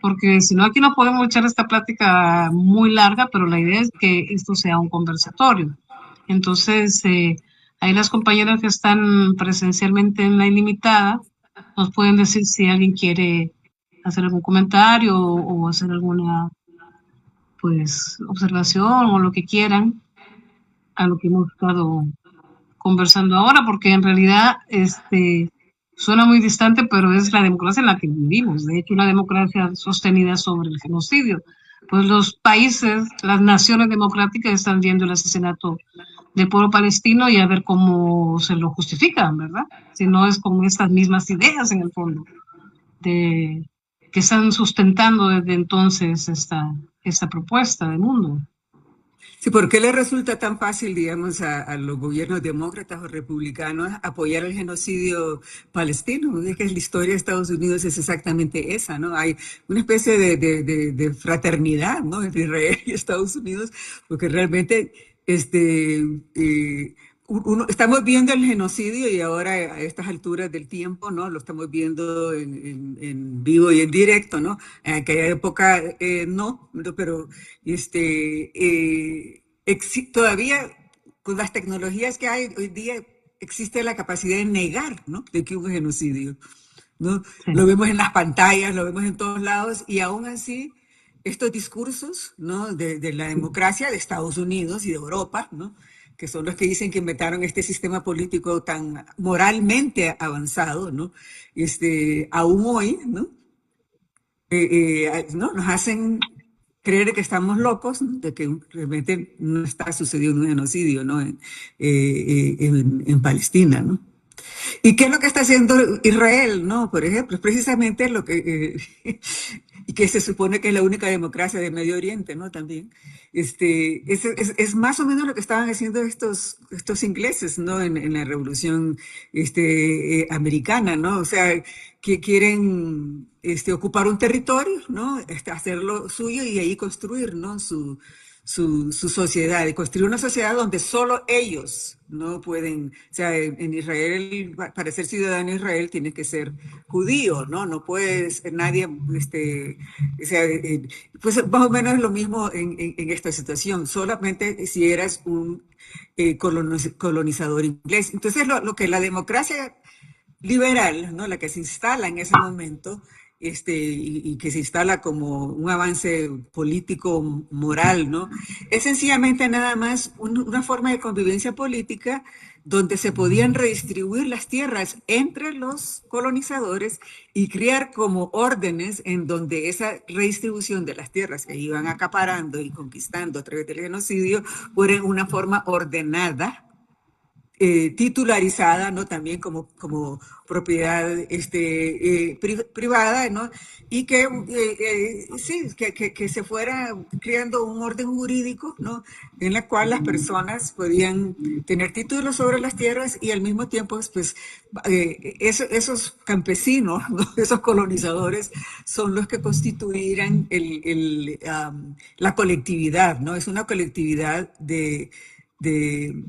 porque si no aquí no podemos echar esta plática muy larga, pero la idea es que esto sea un conversatorio. Entonces, ahí las compañeras que están presencialmente en la ilimitada nos pueden decir si alguien quiere hacer algún comentario o hacer alguna pues observación o lo que quieran a lo que hemos estado conversando ahora, porque en realidad suena muy distante, pero es la democracia en la que vivimos. De hecho, una democracia sostenida sobre el genocidio. Pues los países, las naciones democráticas están viendo el asesinato del pueblo palestino y a ver cómo se lo justifican, ¿verdad? Si no es con estas mismas ideas en el fondo, de, que están sustentando desde entonces esta propuesta de mundo. Sí, ¿por qué le resulta tan fácil, digamos, a los gobiernos demócratas o republicanos apoyar el genocidio palestino? Es que la historia de Estados Unidos es exactamente esa, ¿no? Hay una especie de fraternidad, ¿no? Entre Israel y Estados Unidos, porque realmente estamos viendo el genocidio y ahora a estas alturas del tiempo, ¿no? Lo estamos viendo en vivo y en directo, ¿no? En aquella época no, pero todavía con las tecnologías que hay hoy día existe la capacidad de negar, ¿no? De que hubo genocidio, ¿no? Sí. Lo vemos en las pantallas, lo vemos en todos lados y aún así estos discursos, ¿no? de la democracia de Estados Unidos y de Europa, ¿no? Que son los que dicen que inventaron este sistema político tan moralmente avanzado, ¿no? Aún hoy, ¿no? ¿No? Nos hacen creer que estamos locos, ¿no? De que realmente no está sucediendo un genocidio, ¿no? En Palestina, ¿no? ¿Y qué es lo que está haciendo Israel, no? Por ejemplo, es precisamente lo que y que se supone que es la única democracia de Medio Oriente, ¿no? También. Es más o menos lo que estaban haciendo estos ingleses, ¿no? En la Revolución americana, ¿no? O sea, que quieren ocupar un territorio, ¿no? Hacerlo suyo y ahí construir, ¿no? Su sociedad, y construir una sociedad donde solo ellos no pueden, o sea, en Israel, para ser ciudadano de Israel tienes que ser judío, ¿no? No puedes, nadie, o sea, pues más o menos es lo mismo en esta situación, solamente si eras un colonizador inglés. Entonces, lo que la democracia liberal, ¿no? La que se instala en ese momento, y que se instala como un avance político moral, ¿no? Es sencillamente nada más una forma de convivencia política donde se podían redistribuir las tierras entre los colonizadores y crear como órdenes en donde esa redistribución de las tierras que iban acaparando y conquistando a través del genocidio fuera una forma ordenada, titularizada, ¿no? También como propiedad privada, ¿no? Y sí, que se fuera creando un orden jurídico, ¿no? En la cual las personas podían tener títulos sobre las tierras y al mismo tiempo, pues, esos campesinos, ¿no? Esos colonizadores son los que constituirán la colectividad, ¿no? Es una colectividad de, de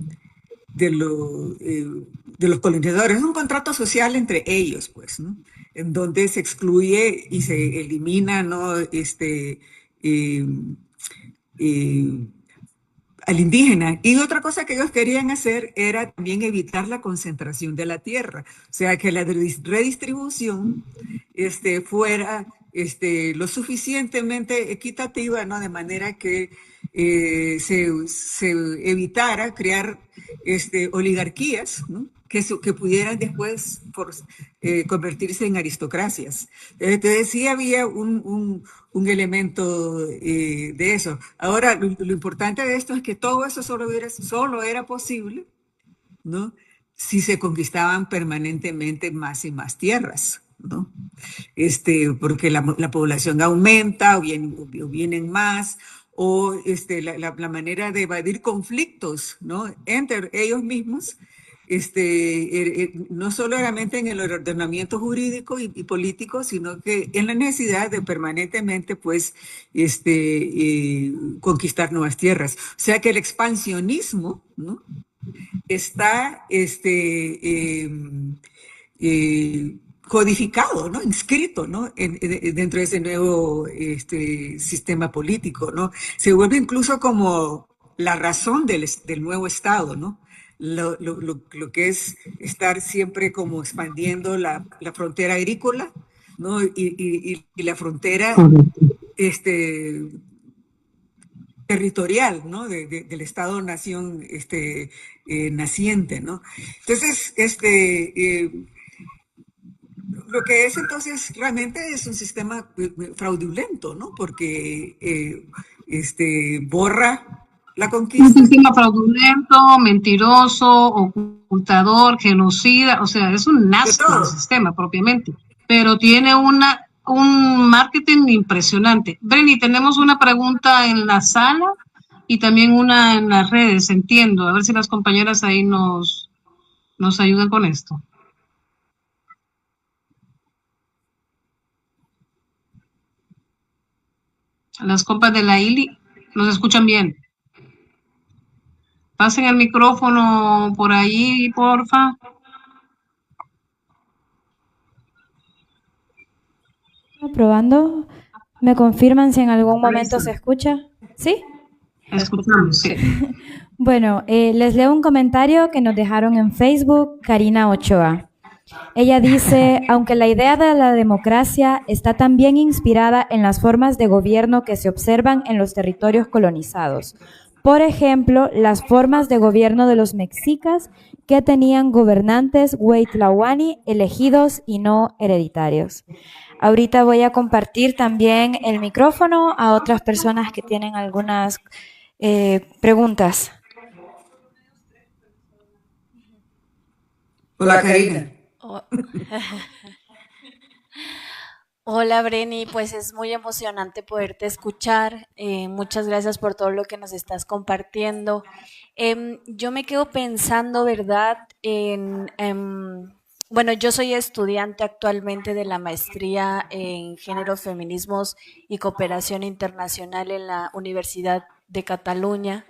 los colonizadores. Es un contrato social entre ellos, pues, ¿no? En donde se excluye y se elimina, ¿no? Eh, eh, al indígena. Y otra cosa que ellos querían hacer era también evitar la concentración de la tierra, o sea, que la redistribución fuera lo suficientemente equitativa, ¿no? De manera que se evitara crear oligarquías, ¿no? Que pudieran después convertirse en aristocracias. Entonces sí había un elemento de eso. Ahora, lo importante de esto es que todo eso solo era posible, ¿no? Si se conquistaban permanentemente más y más tierras, ¿no? Porque la población aumenta o vienen más, o la manera de evadir conflictos, ¿no? Entre ellos mismos, no solamente en el ordenamiento jurídico y político, sino que en la necesidad de permanentemente, pues, conquistar nuevas tierras. O sea que el expansionismo, ¿no? Está codificado, ¿no? Inscrito, ¿no? Dentro de ese nuevo sistema político, ¿no? Se vuelve incluso como la razón del nuevo Estado, ¿no? Lo que es estar siempre como expandiendo la frontera agrícola, ¿no? Y la frontera territorial, ¿no? Del Estado-nación naciente, ¿no? Entonces, lo que es entonces realmente es un sistema fraudulento, ¿no? Porque borra la Un conquista. sistema fraudulento, mentiroso, ocultador, genocida, o sea, es un asco de sistema propiamente, pero tiene un marketing impresionante. Breni, tenemos una pregunta en la sala y también una en las redes, entiendo. A ver si las compañeras ahí nos ayudan con esto. Las compas de la ILI, ¿nos escuchan bien? Pasen el micrófono por ahí, porfa. Probando. ¿Me confirman si en algún momento se escucha? ¿Sí? Escuchamos, sí. Bueno, les leo un comentario que nos dejaron en Facebook, Karina Ochoa. Ella dice, aunque la idea de la democracia está también inspirada en las formas de gobierno que se observan en los territorios colonizados. Por ejemplo, las formas de gobierno de los mexicas que tenían gobernantes Huaytlahhuani elegidos y no hereditarios. Ahorita voy a compartir también el micrófono a otras personas que tienen algunas preguntas. Hola, Karina. Hola, Breni, pues es muy emocionante poderte escuchar. Muchas gracias por todo lo que nos estás compartiendo. Yo me quedo pensando, ¿verdad? Bueno, yo soy estudiante actualmente de la maestría en Género, Feminismos y Cooperación Internacional en la Universidad de Cataluña.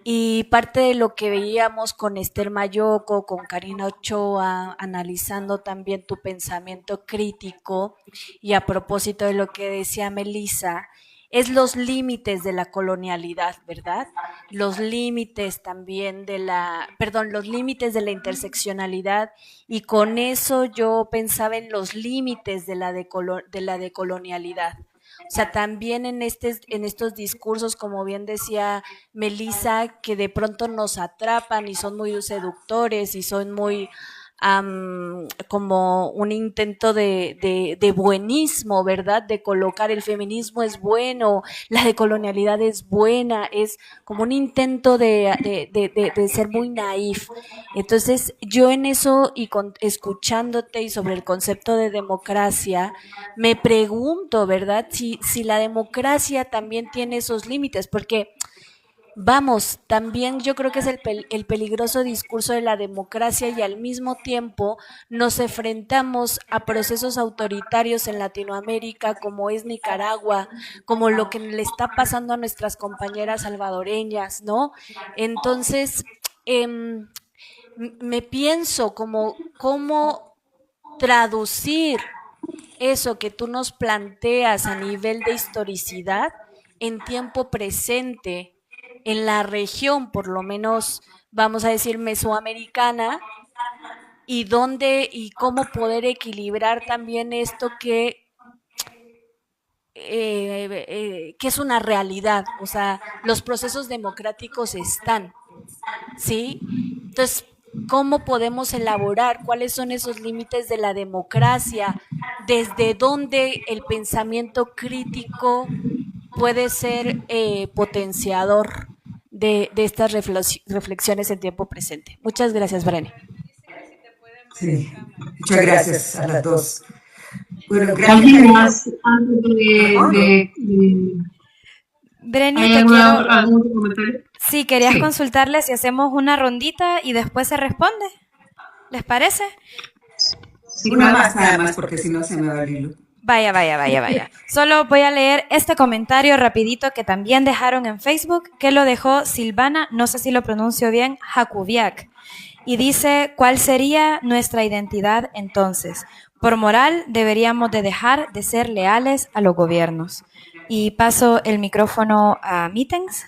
Y parte de lo que veíamos con Esther Mayoco, con Karina Ochoa, analizando también tu pensamiento crítico y a propósito de lo que decía Melissa, es los límites de la colonialidad, ¿verdad? Los límites también los límites de la interseccionalidad, y con eso yo pensaba en los límites de la decolonialidad. O sea, también en estos discursos, como bien decía Melissa, que de pronto nos atrapan y son muy seductores y son muy como un intento de buenismo, ¿verdad? De colocar el feminismo es bueno, la decolonialidad es buena, es como un intento de ser muy naif. Entonces, yo en eso, y escuchándote y sobre el concepto de democracia, me pregunto, ¿verdad? Si la democracia también tiene esos límites, porque vamos, también yo creo que es el peligroso discurso de la democracia, y al mismo tiempo nos enfrentamos a procesos autoritarios en Latinoamérica, como es Nicaragua, como lo que le está pasando a nuestras compañeras salvadoreñas, ¿no? Entonces, me pienso cómo traducir eso que tú nos planteas a nivel de historicidad en tiempo presente, en la región, por lo menos, vamos a decir, mesoamericana, y cómo poder equilibrar también esto que es una realidad. O sea, los procesos democráticos están, ¿sí? Entonces, ¿cómo podemos elaborar cuáles son esos límites de la democracia? ¿Desde dónde el pensamiento crítico puede ser potenciador de estas reflexiones en tiempo presente? Muchas gracias, Brené. Sí, muchas gracias a las dos. Bueno, ¿Alguien más antes Breni, ¿hay algún comentario? Sí, querías Sí. consultarle si hacemos una rondita y después se responde. ¿Les parece? Sí, una claro. más nada más, porque si no se me va el hilo. Vaya. Solo voy a leer este comentario rapidito que también dejaron en Facebook, que lo dejó Silvana, no sé si lo pronuncio bien, Jakubiak. Y dice, ¿cuál sería nuestra identidad entonces? Por moral, deberíamos de dejar de ser leales a los gobiernos. Y paso el micrófono a Mittens.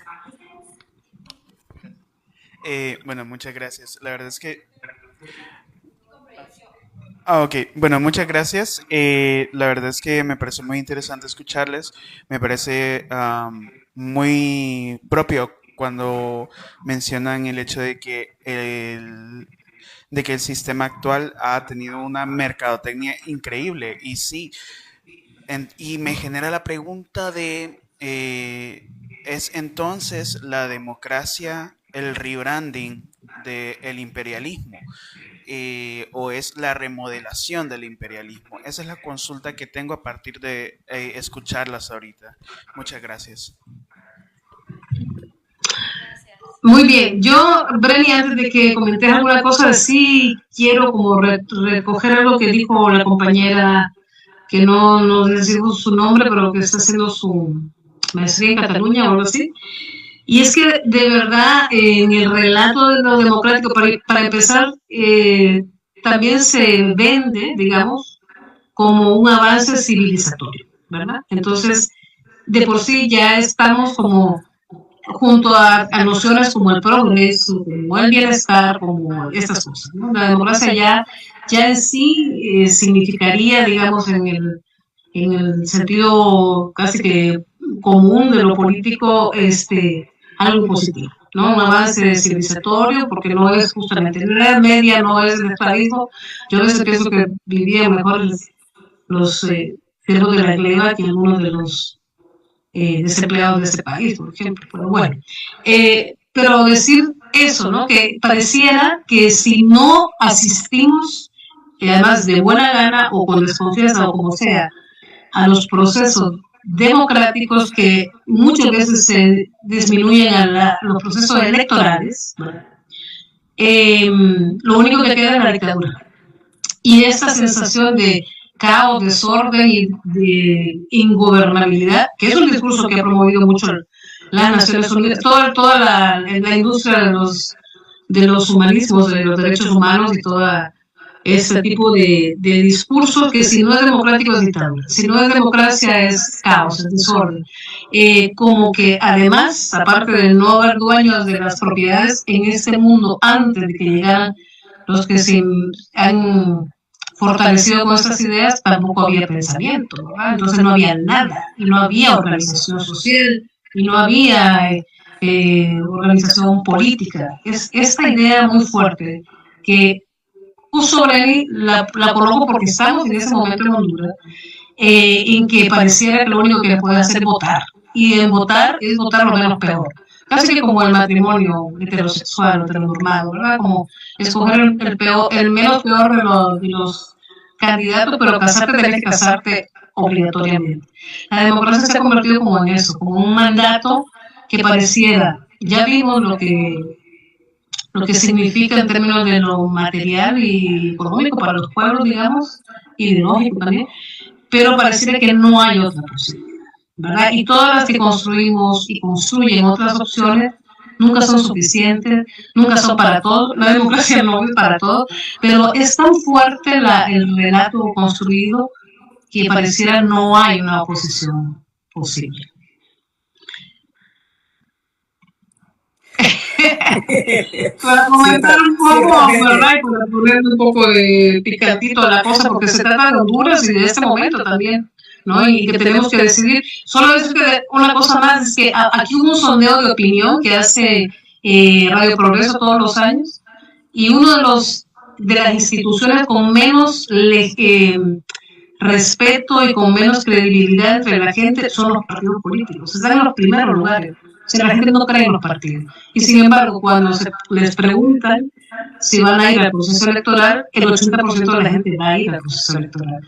Bueno, muchas gracias. La verdad es que... Ok, bueno, muchas gracias. La verdad es que me parece muy interesante escucharles. Me parece muy propio cuando mencionan el hecho de que el sistema actual ha tenido una mercadotecnia increíble. Y sí, y me genera la pregunta de, ¿es entonces la democracia el rebranding del imperialismo? ¿O es la remodelación del imperialismo? Esa es la consulta que tengo a partir de escucharlas ahorita. Muchas gracias. Muy bien, yo, Breni, antes de que comentes alguna cosa, sí quiero como recoger algo que dijo la compañera, que no decimos su nombre, pero que está haciendo su maestría en Cataluña o algo así. Y es que, de verdad, en el relato de lo democrático, para empezar, también se vende, digamos, como un avance civilizatorio, ¿verdad? Entonces, de por sí ya estamos como junto a nociones como el progreso, como el bienestar, como estas cosas, ¿no? La democracia ya en sí significaría, digamos, en el sentido casi que común de lo político, algo positivo, ¿no? Un avance civilizatorio, porque no es justamente la Edad Media, no es el esclavismo. Yo a veces pienso que vivían mejor los siervos de la gleba que algunos de los desempleados de este país, por ejemplo. Pero bueno, pero decir eso, ¿no? Que pareciera que si no asistimos, además de buena gana o con desconfianza o como sea, a los procesos democráticos que muchas veces se disminuyen a los procesos electorales, lo único que queda es la dictadura. Y esta sensación de caos, desorden y de ingobernabilidad, que es un discurso que ha promovido mucho las Naciones Unidas, toda la industria de los humanismos, de los derechos humanos y toda este tipo de discurso que si no es democrático es dictadura, si no es democracia es caos, es desorden. Como que además, aparte de no haber dueños de las propiedades en este mundo antes de que llegaran los que se han fortalecido con estas ideas, tampoco había pensamiento, ¿verdad? Entonces no había nada, y no había organización social, y no había organización política. Es esta idea muy fuerte que sobre mí la coloco porque estamos en ese momento en Honduras, en que pareciera que lo único que puede hacer es votar. Y en votar es votar lo menos peor. Casi que como el matrimonio heterosexual o heteronormado, ¿verdad? Como escoger el menos peor de los candidatos, pero casarte tenés que casarte obligatoriamente. La democracia se ha convertido como en eso, como un mandato que pareciera, ya vimos lo que significa en términos de lo material y económico para los pueblos, digamos, ideológico también, pero pareciera que no hay otra posibilidad, ¿verdad? Y todas las que construimos y construyen otras opciones nunca son suficientes, nunca son para todos, la democracia no es para todos, pero es tan fuerte el relato construido que pareciera no hay una oposición posible. Para comentar un poco, ¿verdad? Y para ponerle un poco de picantito a la cosa, porque se trata de Honduras y de este momento también, ¿no? Y que tenemos que decidir. Solo es que una cosa más, es que aquí hubo un sondeo de opinión que hace Radio Progreso todos los años, y uno de las instituciones con menos respeto y con menos credibilidad entre la gente son los partidos políticos. Están en los primeros lugares. O sea, la gente no cree en los partidos. Y sin embargo, cuando les preguntan si van a ir al proceso electoral, el 80% de la gente va a ir al proceso electoral.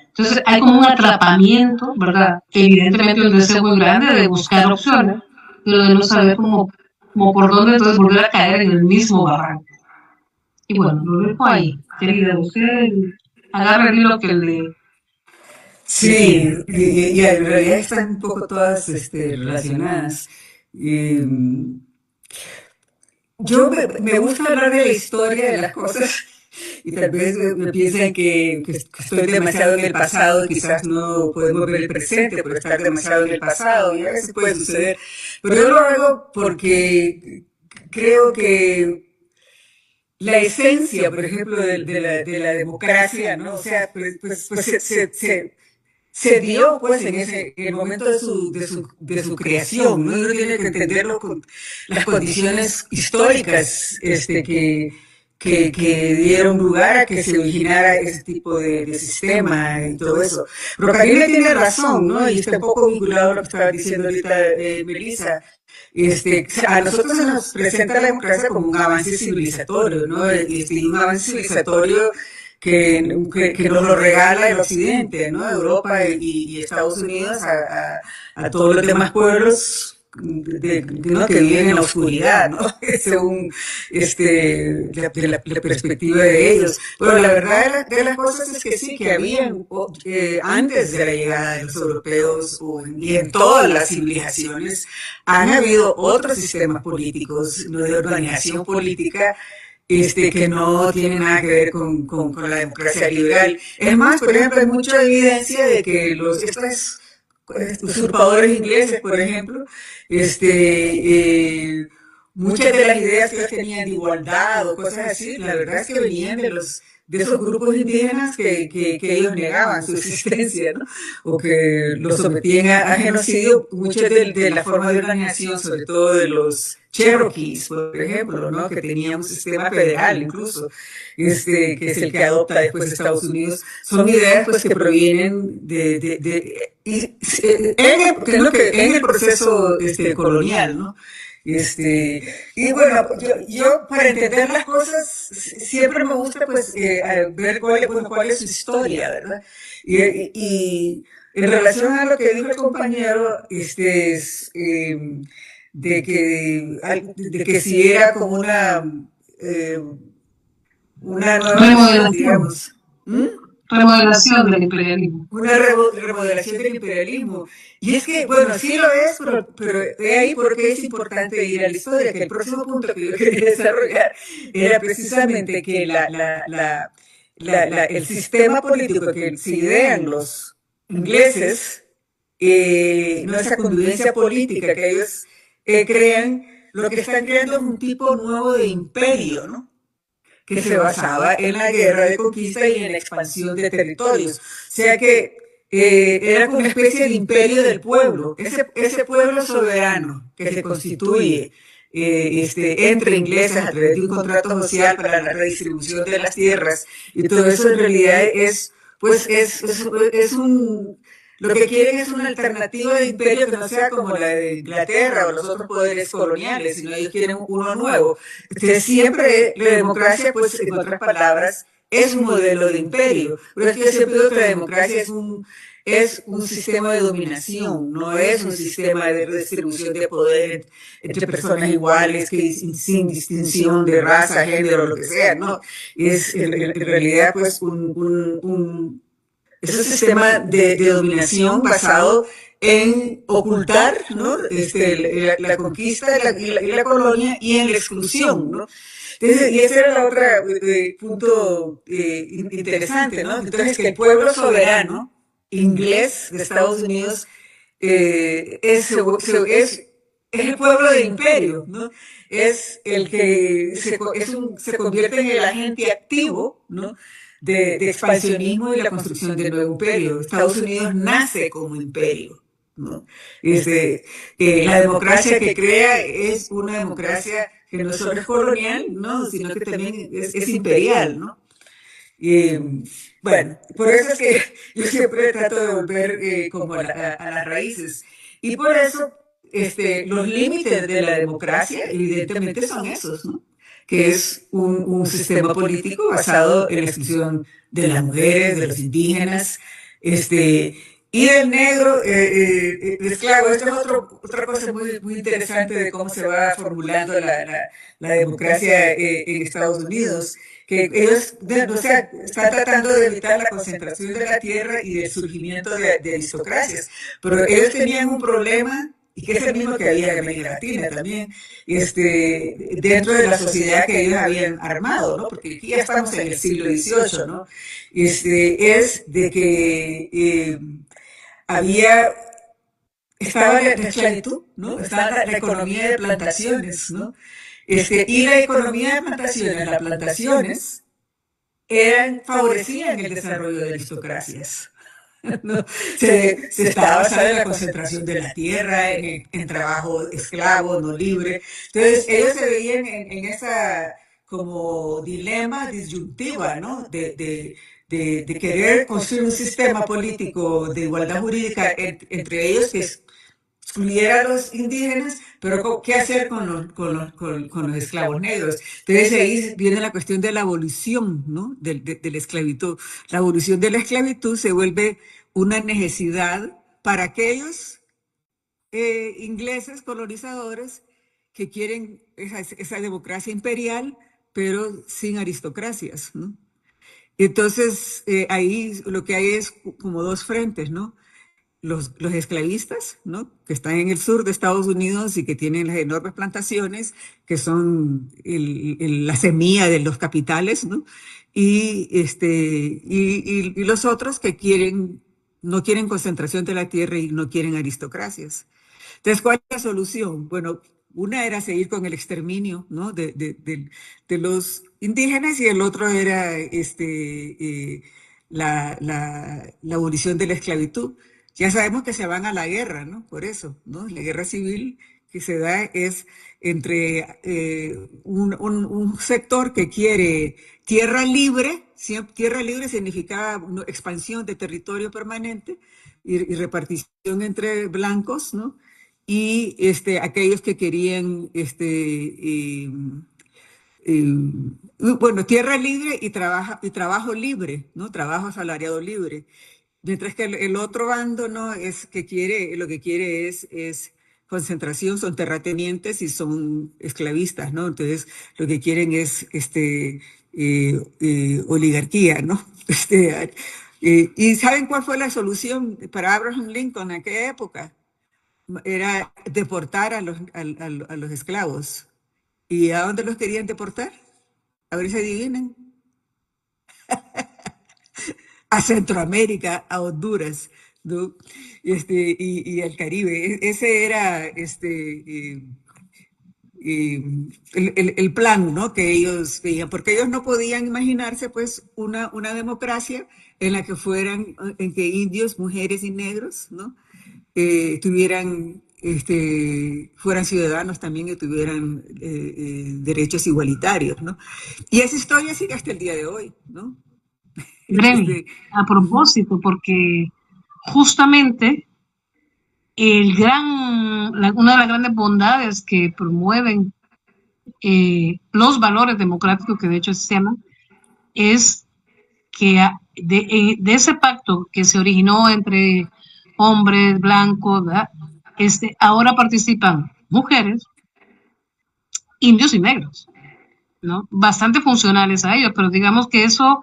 Entonces, hay como un atrapamiento, ¿verdad? Evidentemente un deseo muy grande de buscar opciones, pero de no saber cómo por dónde entonces volver a caer en el mismo barranco. Y bueno, lo dejo ahí. Querida, usted agarre el hilo que le... Sí, y en realidad están un poco todas relacionadas. Yo me gusta hablar de la historia de las cosas y tal vez me piensan que estoy demasiado en el pasado, quizás no podemos ver el presente por estar demasiado en el pasado, y a veces puede suceder, pero yo lo hago porque creo que la esencia, por ejemplo, de la democracia, ¿no? O sea, pues se dio pues en el momento de su creación, ¿no? Uno tiene que entenderlo con las condiciones históricas que dieron lugar a que se originara ese tipo de sistema y todo eso. Pero Karina tiene razón, ¿no? Y está un poco vinculado a lo que estaba diciendo ahorita Melissa. A nosotros se nos presenta la democracia como un avance civilizatorio, ¿no? Un avance civilizatorio que nos lo regala el Occidente, ¿no? Europa y Estados Unidos a todos los demás pueblos ¿no? que viven en la oscuridad, ¿no? Según la perspectiva de ellos. Pero la verdad de las cosas es que sí, que habían antes de la llegada de los europeos y en todas las civilizaciones han habido otros sistemas políticos, ¿no? De organización política que no tiene nada que ver con la democracia liberal. Es más, por ejemplo, hay mucha evidencia de que estos usurpadores ingleses, por ejemplo, muchas de las ideas que ellos tenían de igualdad o cosas así, la verdad es que venían de esos grupos indígenas que ellos negaban su existencia, ¿no? O que los sometían a genocidio. Muchas de la forma de organización, sobre todo de los Cherokees, por ejemplo, ¿no? Que tenían un sistema federal incluso, que es el que adopta después Estados Unidos, son ideas pues que provienen en el proceso colonial, ¿no? Y bueno, yo para entender las cosas siempre me gusta pues ver cuál es su historia, ¿verdad? Y en relación a lo que dijo el compañero, de que si era como una nueva, digamos, remodelación del imperialismo. Una remodelación del imperialismo. Y es que, bueno, sí lo es, pero de ahí porque es importante ir a la historia, que el próximo punto que yo quería desarrollar era precisamente que el sistema político que se idean los ingleses, no esa convivencia política que ellos crean, lo que están creando es un tipo nuevo de imperio, ¿no? Que se basaba en la guerra de conquista y en la expansión de territorios. O sea que era como una especie de imperio del pueblo, ese pueblo soberano que se constituye entre ingleses a través de un contrato social para la redistribución de las tierras y todo eso en realidad es un... Lo que quieren es una alternativa de imperio que no sea como la de Inglaterra o los otros poderes coloniales, sino ellos quieren uno nuevo. Entonces siempre la democracia, pues en otras palabras, es un modelo de imperio. Pero es que yo siempre digo que la democracia es un sistema de dominación, no es un sistema de redistribución de poder entre personas iguales, que sin distinción de raza, género, lo que sea, ¿no? Es en realidad pues es un sistema de dominación basado en ocultar, ¿no? La conquista y la colonia y en la exclusión, ¿no? Entonces, y ese era el otro punto interesante, ¿no? Entonces, que el pueblo soberano inglés de Estados Unidos es el pueblo del imperio, ¿no? Es el que se convierte en el agente activo, ¿no? De expansionismo y la construcción del nuevo imperio. Estados Unidos nace como imperio, ¿no? La democracia que crea es una democracia que no solo es colonial, ¿no? Sino que también es imperial, ¿no? Bueno, por eso es que yo siempre trato de volver como a las raíces. Y por eso los límites de la democracia evidentemente son esos, ¿no? Que es un sistema político basado en la exclusión de las mujeres, de los indígenas, y del negro, de esclavo. Esto es otra cosa muy interesante de cómo se va formulando la democracia en Estados Unidos, que ellos están tratando de evitar la concentración de la tierra y del surgimiento de aristocracias, pero ellos tenían un problema y que es el mismo que había en América Latina también, dentro de la sociedad que ellos habían armado, ¿no? Porque aquí ya estamos en el siglo XVIII, ¿no? Es de que estaba la esclavitud, ¿no? Estaba la economía de plantaciones, ¿no? Y la economía de plantaciones, las plantaciones favorecían el desarrollo de aristocracias. ¿No? Se estaba basada en la concentración de la tierra, en trabajo esclavo, no libre. Entonces, ellos se veían en esa como dilema, disyuntiva, ¿no? De querer construir un sistema político de igualdad jurídica entre ellos que excluyera a los indígenas, pero ¿qué hacer con los esclavos negros? Entonces ahí viene la cuestión de la abolición, ¿no? de la esclavitud. La abolición de la esclavitud se vuelve una necesidad para aquellos ingleses colonizadores que quieren esa democracia imperial, pero sin aristocracias, ¿no? Entonces ahí lo que hay es como dos frentes, ¿no? Los esclavistas, ¿no? Que están en el sur de Estados Unidos y que tienen las enormes plantaciones, que son la semilla de los capitales, ¿no? Y los otros que no quieren concentración de la tierra y no quieren aristocracias. Entonces, ¿cuál es la solución? Bueno, una era seguir con el exterminio, ¿no? de los indígenas, y el otro era la abolición de la esclavitud. Ya sabemos que se van a la guerra, ¿no? Por eso, ¿no? La guerra civil que se da es entre un sector que quiere tierra libre. Tierra libre significaba expansión de territorio permanente y repartición entre blancos, ¿no? Y aquellos que querían bueno, tierra libre y trabajo libre, ¿no? Trabajo asalariado libre. Mientras que el otro bando, ¿no? Lo que quiere es concentración, son terratenientes y son esclavistas, ¿no? Entonces, lo que quieren es oligarquía, ¿no? ¿Y saben cuál fue la solución para Abraham Lincoln en aquella época? Era deportar a los esclavos. ¿Y a dónde los querían deportar? A ver si adivinen. a Centroamérica, a Honduras, ¿no? Y al Caribe. Ese era el plan, ¿no? Que ellos veían, porque ellos no podían imaginarse pues una democracia en la que en que indios, mujeres y negros, ¿no? Fueran ciudadanos también y tuvieran derechos igualitarios, ¿no? Y esa historia sigue hasta el día de hoy, ¿no? Gremi, a propósito, porque justamente una de las grandes bondades que promueven los valores democráticos, que de hecho se llaman, es que de ese pacto que se originó entre hombres blancos, ahora participan mujeres, indios y negros, ¿no? Bastante funcionales a ellos, pero digamos que eso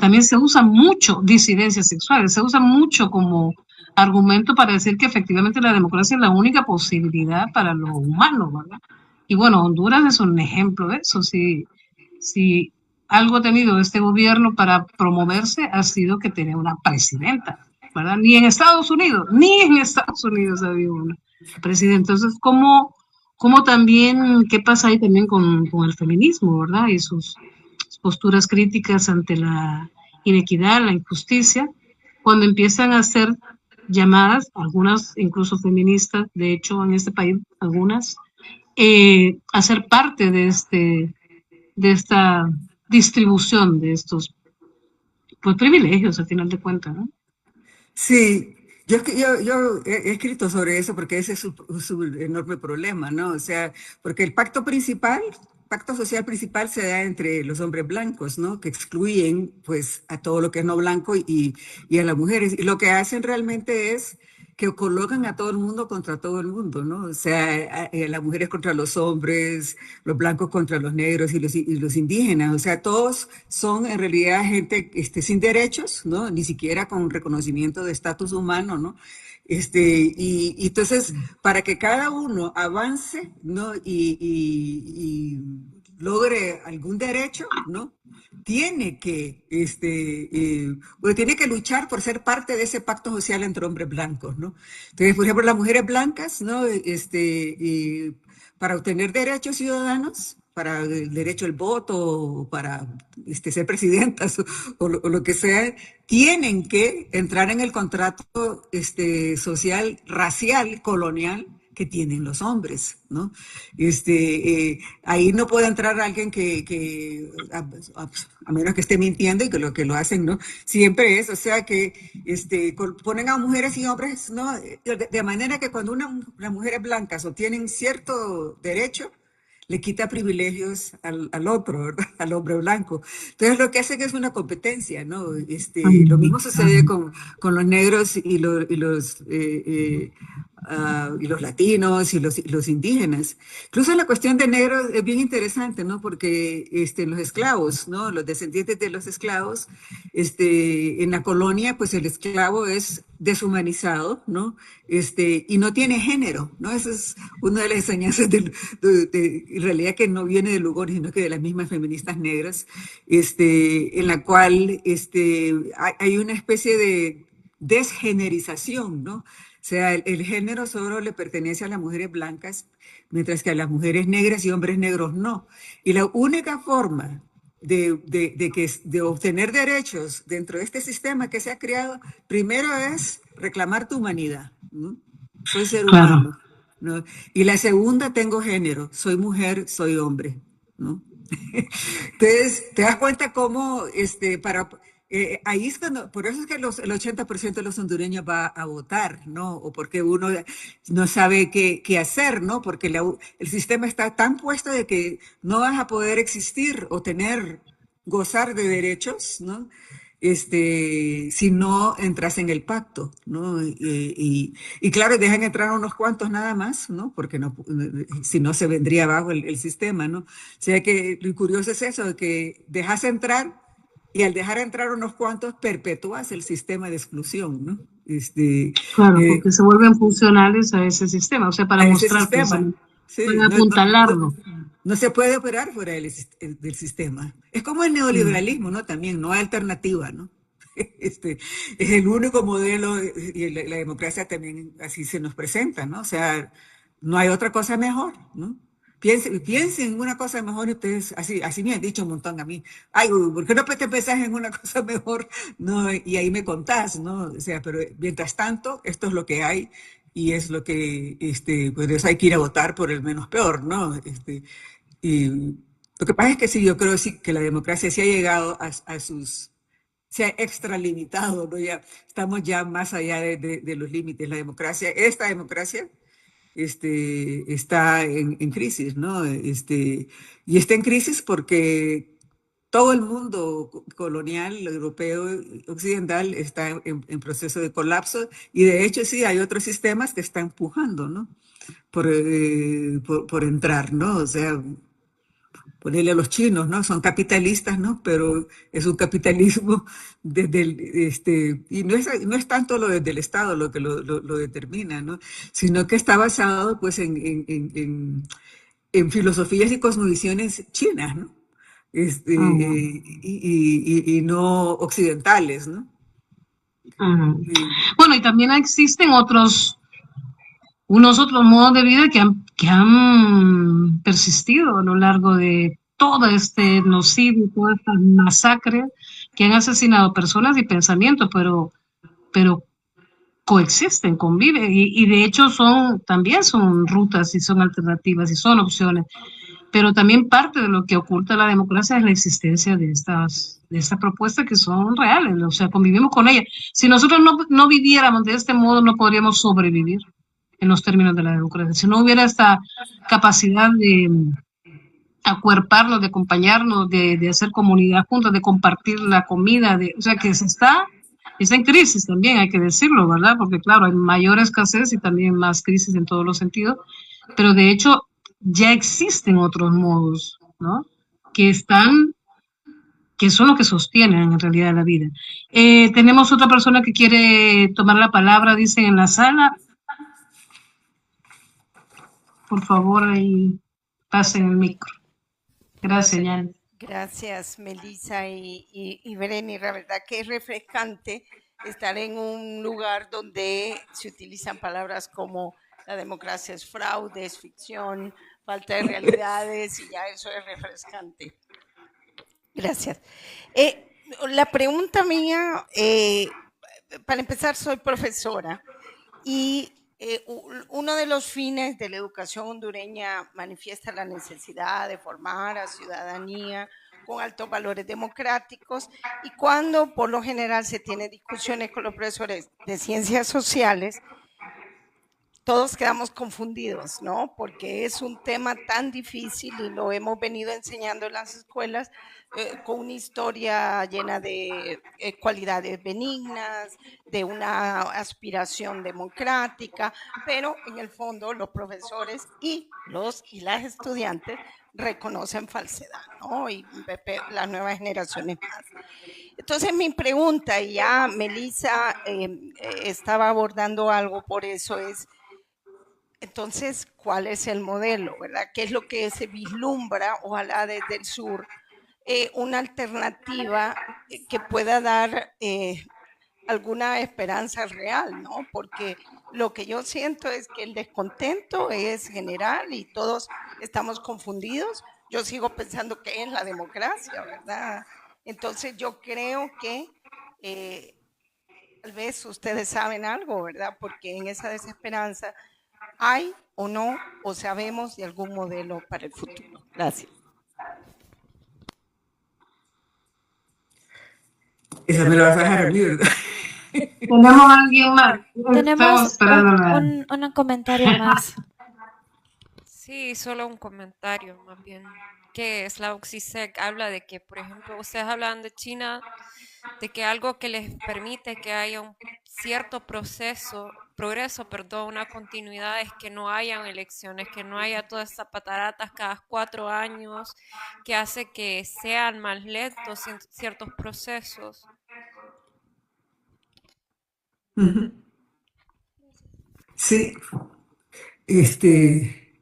también se usa mucho, disidencias sexuales, se usa mucho como argumento para decir que efectivamente la democracia es la única posibilidad para los humanos, ¿verdad? Y bueno, Honduras es un ejemplo de eso. Si algo ha tenido este gobierno para promoverse ha sido que tenía una presidenta, ¿verdad? Ni en Estados Unidos ha habido una presidenta. Entonces, ¿cómo también, qué pasa ahí también con el feminismo, ¿verdad? Y sus posturas críticas ante la inequidad, la injusticia, cuando empiezan a hacer llamadas, algunas incluso feministas, de hecho en este país algunas, a ser parte de esta distribución de estos pues privilegios al final de cuentas, ¿no? Sí, yo he escrito sobre eso porque ese es su enorme problema, ¿no? O sea, porque el pacto social principal se da entre los hombres blancos, ¿no? Que excluyen, pues, a todo lo que es no blanco y a las mujeres. Y lo que hacen realmente es que colocan a todo el mundo contra todo el mundo, ¿no? O sea, las mujeres contra los hombres, los blancos contra los negros y los indígenas. O sea, todos son en realidad gente sin derechos, ¿no? Ni siquiera con reconocimiento de estatus humano, ¿no? Y entonces, para que cada uno avance, ¿no? Y logre algún derecho, ¿no? Tiene que luchar por ser parte de ese pacto social entre hombres blancos, ¿no? Entonces, por ejemplo, las mujeres blancas, ¿no? Para obtener derechos ciudadanos, para el derecho al voto, para ser presidentas o lo que sea, tienen que entrar en el contrato social, racial, colonial, que tienen los hombres, ¿no? Ahí no puede entrar alguien a menos que esté mintiendo y que lo hacen, ¿no? Siempre es, o sea, que ponen a mujeres y hombres, ¿no? De manera que cuando las mujeres blancas obtienen cierto derecho, le quita privilegios al otro, ¿verdad? Al hombre blanco. Entonces lo que hacen es una competencia, ¿no? Lo mismo sucede con los negros y los latinos y los indígenas. Incluso la cuestión de negros es bien interesante, ¿no? Porque los esclavos, ¿no? Los descendientes de los esclavos, en la colonia, pues el esclavo es deshumanizado, ¿no? Y no tiene género, ¿no? Esa es una de las enseñanzas en realidad que no viene de Lugones, sino que de las mismas feministas negras, en la cual hay una especie de desgenerización, ¿no? O sea, el género solo le pertenece a las mujeres blancas, mientras que a las mujeres negras y hombres negros no. Y la única forma de obtener derechos dentro de este sistema que se ha creado, primero es reclamar tu humanidad, ¿no? Soy ser humano, ¿no? Y la segunda, tengo género, soy mujer, soy hombre, ¿no? Entonces, te das cuenta cómo ahí es cuando, por eso es que el 80% de los hondureños va a votar, ¿no? O porque uno no sabe qué hacer, ¿no? Porque el sistema está tan puesto de que no vas a poder existir o gozar de derechos, ¿no? Si no entras en el pacto, ¿no? Y claro, dejan entrar unos cuantos nada más, ¿no? Porque si no se vendría abajo el sistema, ¿no? O sea que lo curioso es eso, que dejas entrar y al dejar entrar unos cuantos perpetúas el sistema de exclusión, ¿no? Claro, porque se vuelven funcionales a ese sistema, o sea, para mostrar que pueden apuntalarlo. No se puede operar fuera del sistema. Es como el neoliberalismo, ¿no? También no hay alternativa, ¿no? Es el único modelo y la democracia también así se nos presenta, ¿no? O sea, no hay otra cosa mejor, ¿no? Piensen en una cosa mejor y ustedes, así me han dicho un montón a mí. Ay, ¿por qué no te pensás en una cosa mejor? No, y ahí me contás, ¿no? O sea, pero mientras tanto, esto es lo que hay y es lo que, pues hay que ir a votar por el menos peor, ¿no? Y lo que pasa es que sí, yo creo sí que la democracia sí ha llegado a sus, se ha extralimitado, ¿no? Ya estamos ya más allá de los límites. La democracia, esta democracia, está en crisis, ¿no? Y está en crisis porque todo el mundo colonial, europeo, occidental, está en proceso de colapso y de hecho sí, hay otros sistemas que están empujando, ¿no? Por entrar, ¿no? O sea, ponerle a los chinos, ¿no? Son capitalistas, ¿no? Pero es un capitalismo desde y no es tanto lo desde el Estado lo que lo determina, ¿no? Sino que está basado, pues, en filosofías y cosmovisiones chinas, ¿no? Ujú, Y no occidentales, ¿no? ujú. Y- Bueno, y también existen unos otros modos de vida que han persistido a lo largo de todo este genocidio, toda esta masacre, que han asesinado personas y pensamientos, pero coexisten, conviven, y de hecho también son rutas y son alternativas y son opciones, pero también parte de lo que oculta la democracia es la existencia de estas propuestas que son reales, o sea, convivimos con ellas. Si nosotros no viviéramos de este modo, no podríamos sobrevivir en los términos de la democracia. Si no hubiera esta capacidad de acuerparnos, de acompañarnos, de hacer comunidad juntos, de compartir la comida, o sea, que está en crisis también, hay que decirlo, ¿verdad? Porque claro, hay mayor escasez y también más crisis en todos los sentidos, pero de hecho ya existen otros modos, ¿no? Que están, que son los que sostienen en realidad la vida. Tenemos otra persona que quiere tomar la palabra, dicen en la sala. Por favor, ahí pasen el micro. Gracias, Jan. Gracias, Melissa y Bereni. La verdad que es refrescante estar en un lugar donde se utilizan palabras como la democracia es fraude, es ficción, falta de realidades y ya eso es refrescante. Gracias. La pregunta mía, para empezar, soy profesora y uno de los fines de la educación hondureña manifiesta la necesidad de formar a ciudadanía con altos valores democráticos y cuando por lo general se tiene discusiones con los profesores de ciencias sociales, todos quedamos confundidos, ¿no? Porque es un tema tan difícil y lo hemos venido enseñando en las escuelas con una historia llena de cualidades benignas, de una aspiración democrática, pero en el fondo los profesores y las estudiantes reconocen falsedad, ¿no? Y las nuevas generaciones más. Entonces mi pregunta, y ya Melissa estaba abordando algo por eso, es entonces, ¿cuál es el modelo, verdad? ¿Qué es lo que se vislumbra, ojalá desde el sur, una alternativa que pueda dar alguna esperanza real, ¿no? Porque lo que yo siento es que el descontento es general y todos estamos confundidos. Yo sigo pensando que es la democracia, ¿verdad? Entonces yo creo que eh, tal vez ustedes saben algo, ¿verdad? Porque en esa desesperanza hay o no, o sabemos de algún modelo para el futuro. Gracias. Esa me la vas a dejar a mí, ¿verdad? Tenemos a alguien más. Estamos Tenemos esperando un comentario más. Sí, solo un comentario, más bien, que es la Oxisec habla de que, por ejemplo, ustedes hablan de China, de que algo que les permite que haya un cierto progreso, perdón, una continuidad es que no hayan elecciones, que no haya todas esas pataratas cada 4 años, que hace que sean más lentos ciertos procesos. Ujú. Sí, este,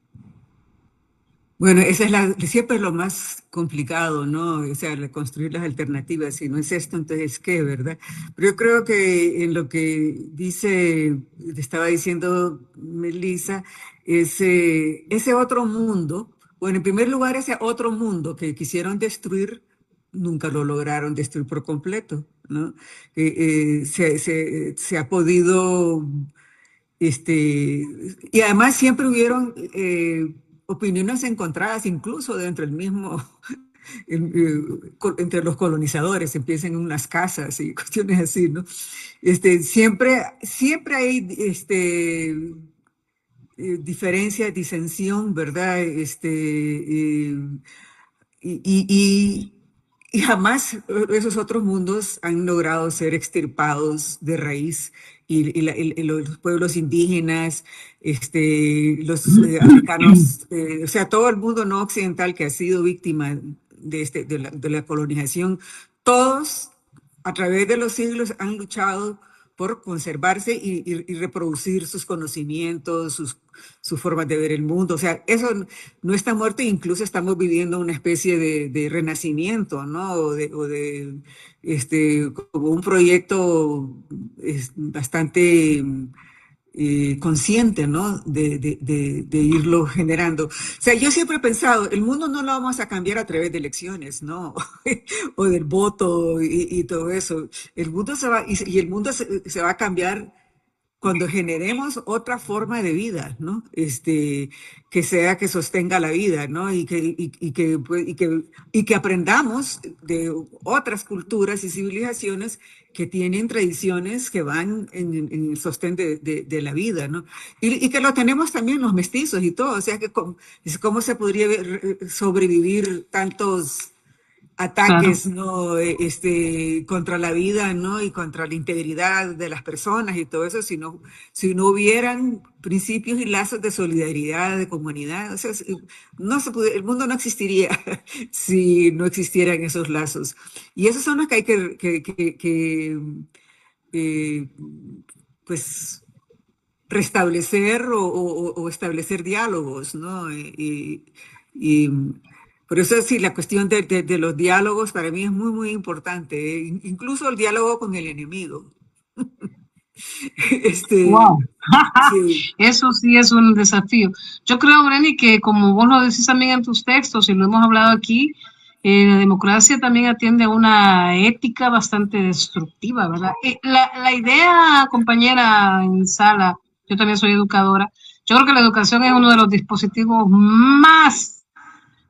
Bueno, esa es siempre es lo más complicado, ¿no? O sea, construir las alternativas. Si no es esto, entonces ¿qué, verdad? Pero yo creo que en lo que estaba diciendo Melissa, ese otro mundo, bueno, en primer lugar, ese otro mundo que quisieron destruir, nunca lo lograron destruir por completo, ¿no? Se ha podido y además siempre hubieron opiniones encontradas, incluso dentro del mismo, entre los colonizadores, empiezan en unas casas y cuestiones así, ¿no? Siempre hay diferencia, disensión, ¿verdad? Y, y- y- y jamás esos otros mundos han logrado ser extirpados de raíz y los pueblos indígenas, los africanos, o sea, todo el mundo no occidental que ha sido víctima de la colonización, todos a través de los siglos han luchado por conservarse y reproducir sus conocimientos, sus formas de ver el mundo. O sea, eso no está muerto, incluso estamos viviendo una especie de renacimiento, ¿no? Como un proyecto bastante consciente, ¿no? De irlo generando. O sea, yo siempre he pensado, el mundo no lo vamos a cambiar a través de elecciones, ¿no? O del voto y todo eso. El mundo y el mundo se va a cambiar cuando generemos otra forma de vida, ¿no? Que sea que sostenga la vida, ¿no? Y que aprendamos de otras culturas y civilizaciones que tienen tradiciones que van en el sostén de la vida, ¿no? Y que lo tenemos también los mestizos y todo, o sea, ¿cómo se podría sobrevivir tantos Claro. ataques, ¿no? Contra la vida, ¿no? Y contra la integridad de las personas y todo eso, si no hubieran principios y lazos de solidaridad, de comunidad, o sea, el mundo no existiría si no existieran esos lazos. Y esos son los que hay eh, pues, restablecer o establecer diálogos, ¿no? Y por eso sí, la cuestión de los diálogos para mí es muy, muy importante, ¿eh? Incluso el diálogo con el enemigo. Este, Wow. sí, Eso sí es un desafío. Yo creo, Breni, que como vos lo decís también en tus textos y lo hemos hablado aquí, la democracia también atiende a una ética bastante destructiva, ¿verdad? La idea, compañera en sala, yo también soy educadora, yo creo que la educación es uno de los dispositivos más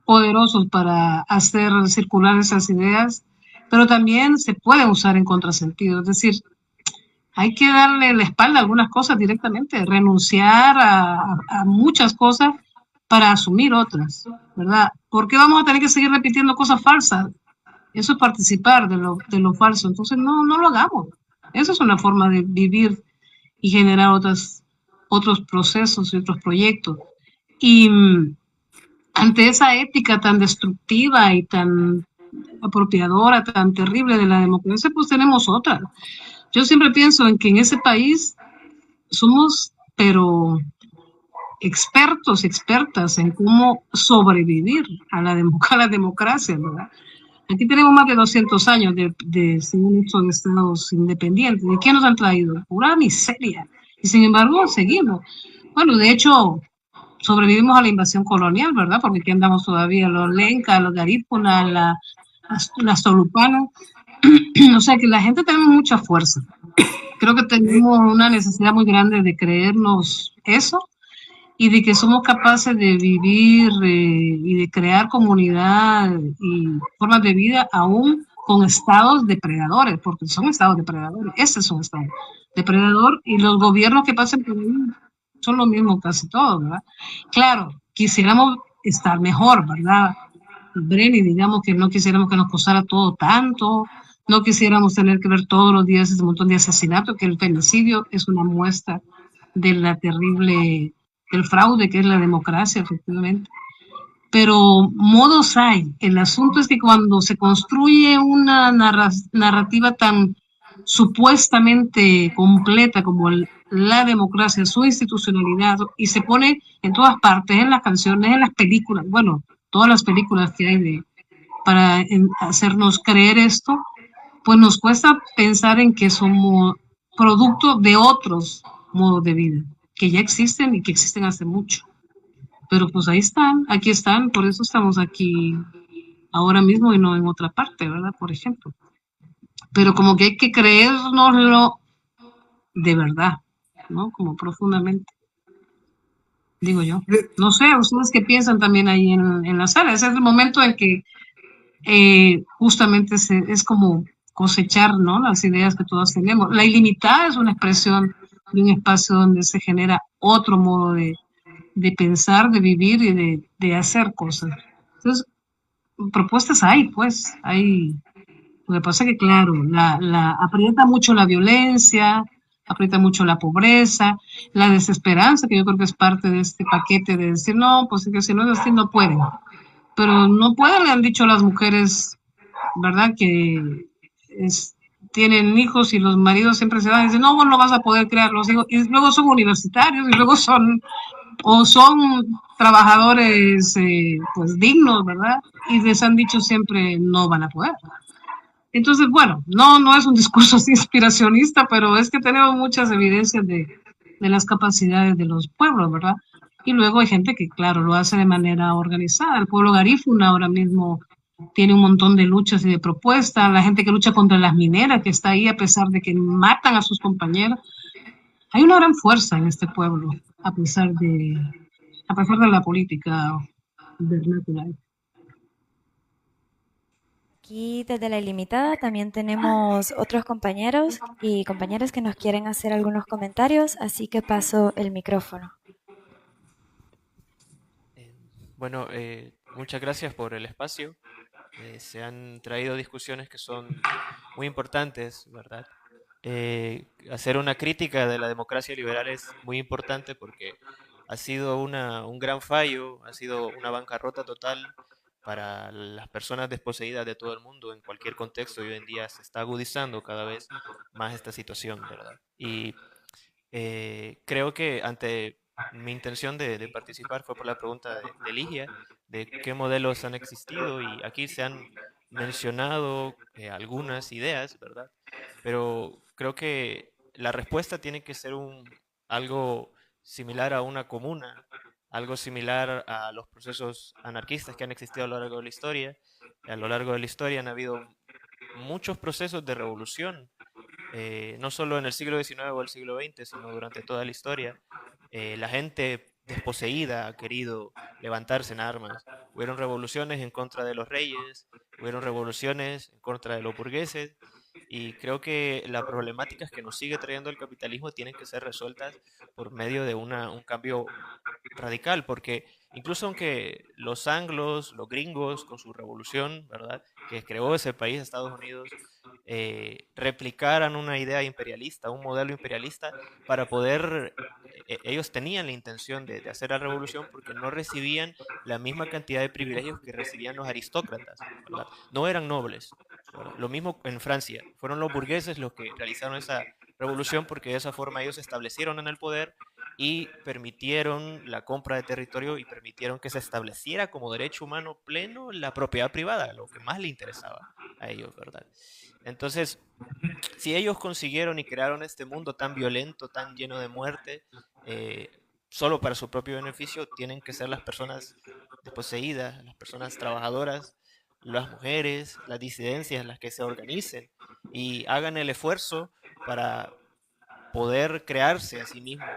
poderosos para hacer circular esas ideas, pero también se pueden usar en contrasentido. Es decir, hay que darle la espalda a algunas cosas directamente, renunciar a muchas cosas para asumir otras, ¿verdad? ¿Por qué vamos a tener que seguir repitiendo cosas falsas? Eso es participar de lo falso. Entonces, no lo hagamos. Eso es una forma de vivir y generar otros procesos y otros proyectos. Y ante esa ética tan destructiva y tan apropiadora, tan terrible de la democracia, pues tenemos otra. Yo siempre pienso en que en ese país somos, pero expertos, expertas en cómo sobrevivir a la democracia, ¿verdad? Aquí tenemos más de 200 años de ser de estados independientes. ¿De qué nos han traído? Pura miseria. Y sin embargo, seguimos. Bueno, de hecho, sobrevivimos a la invasión colonial, ¿verdad? Porque aquí andamos todavía los lencas, los garífunas, las tolupanas. O sea que la gente tenemos mucha fuerza. Creo que tenemos una necesidad muy grande de creernos eso y de que somos capaces de vivir y de crear comunidad y formas de vida aún con estados depredadores, porque son estados depredadores. Este es un estado depredador y los gobiernos que pasen por ahí son lo mismo casi todos, ¿verdad? Claro, quisiéramos estar mejor, ¿verdad? Breni, digamos que no quisiéramos que nos costara todo tanto, no quisiéramos tener que ver todos los días ese montón de asesinatos, que el femicidio es una muestra de la terrible, del fraude que es la democracia, efectivamente. Pero modos hay. El asunto es que cuando se construye una narrativa tan supuestamente completa como la democracia, su institucionalidad, y se pone en todas partes, en las canciones, en las películas, bueno, todas las películas que hay para hacernos creer esto, pues nos cuesta pensar en que somos producto de otros modos de vida, que ya existen y que existen hace mucho. Pero pues ahí están, aquí están, por eso estamos aquí ahora mismo y no en otra parte, ¿verdad? Por ejemplo. Pero como que hay que creérnoslo de verdad, ¿no? Como profundamente, digo yo. No sé, ustedes qué piensan también ahí en la sala. Ese es el momento en que justamente es como cosechar, ¿no? Las ideas que todos tenemos. La ilimitada es una expresión de un espacio donde se genera otro modo de pensar, de vivir y de hacer cosas. Entonces, propuestas hay, pues, hay. Lo que pasa es que, claro, aprieta mucho la violencia, aprieta mucho la pobreza, la desesperanza, que yo creo que es parte de este paquete de decir, no, pues es que si no es así, no pueden. Pero no pueden, le han dicho las mujeres, ¿verdad? Que tienen hijos y los maridos siempre se van y dicen, no, vos no vas a poder crear los hijos. Y luego son universitarios y luego son trabajadores pues dignos, ¿verdad? Y les han dicho siempre no van a poder. Entonces, bueno, no es un discurso así inspiracionista, pero es que tenemos muchas evidencias de las capacidades de los pueblos, ¿verdad? Y luego hay gente que, claro, lo hace de manera organizada. El pueblo garífuna ahora mismo tiene un montón de luchas y de propuestas. La gente que lucha contra las mineras, que está ahí a pesar de que matan a sus compañeros. Hay una gran fuerza en este pueblo, a pesar de la política vernacular. Aquí desde la ilimitada también tenemos otros compañeros y compañeras que nos quieren hacer algunos comentarios, así que paso el micrófono. Bueno, muchas gracias por el espacio. Se han traído discusiones que son muy importantes, ¿verdad? Hacer una crítica de la democracia liberal es muy importante porque ha sido un gran fallo, ha sido una bancarrota total para las personas desposeídas de todo el mundo en cualquier contexto, y hoy en día se está agudizando cada vez más esta situación, ¿verdad? Y creo que ante mi intención de participar fue por la pregunta de Ligia, de qué modelos han existido, y aquí se han mencionado algunas ideas, ¿verdad? Pero creo que la respuesta tiene que ser algo similar a una comuna, algo similar a los procesos anarquistas que han existido a lo largo de la historia. A lo largo de la historia han habido muchos procesos de revolución, no solo en el siglo XIX o el siglo XX, sino durante toda la historia. La gente desposeída ha querido levantarse en armas. Hubieron revoluciones en contra de los reyes, hubieron revoluciones en contra de los burgueses, y creo que las problemáticas que nos sigue trayendo el capitalismo tienen que ser resueltas por medio de un cambio radical, porque incluso aunque los anglos, los gringos, con su revolución, ¿verdad?, que creó ese país, Estados Unidos, replicaran una idea imperialista, un modelo imperialista, para poder, ellos tenían la intención de hacer la revolución porque no recibían la misma cantidad de privilegios que recibían los aristócratas, ¿verdad? No eran nobles, ¿verdad? Lo mismo en Francia, fueron los burgueses los que realizaron esa revolución porque de esa forma ellos se establecieron en el poder y permitieron la compra de territorio y permitieron que se estableciera como derecho humano pleno la propiedad privada, lo que más le interesaba a ellos, ¿verdad? Entonces, si ellos consiguieron y crearon este mundo tan violento, tan lleno de muerte, solo para su propio beneficio, tienen que ser las personas desposeídas, las personas trabajadoras, las mujeres, las disidencias, las que se organicen y hagan el esfuerzo para poder crearse a sí mismos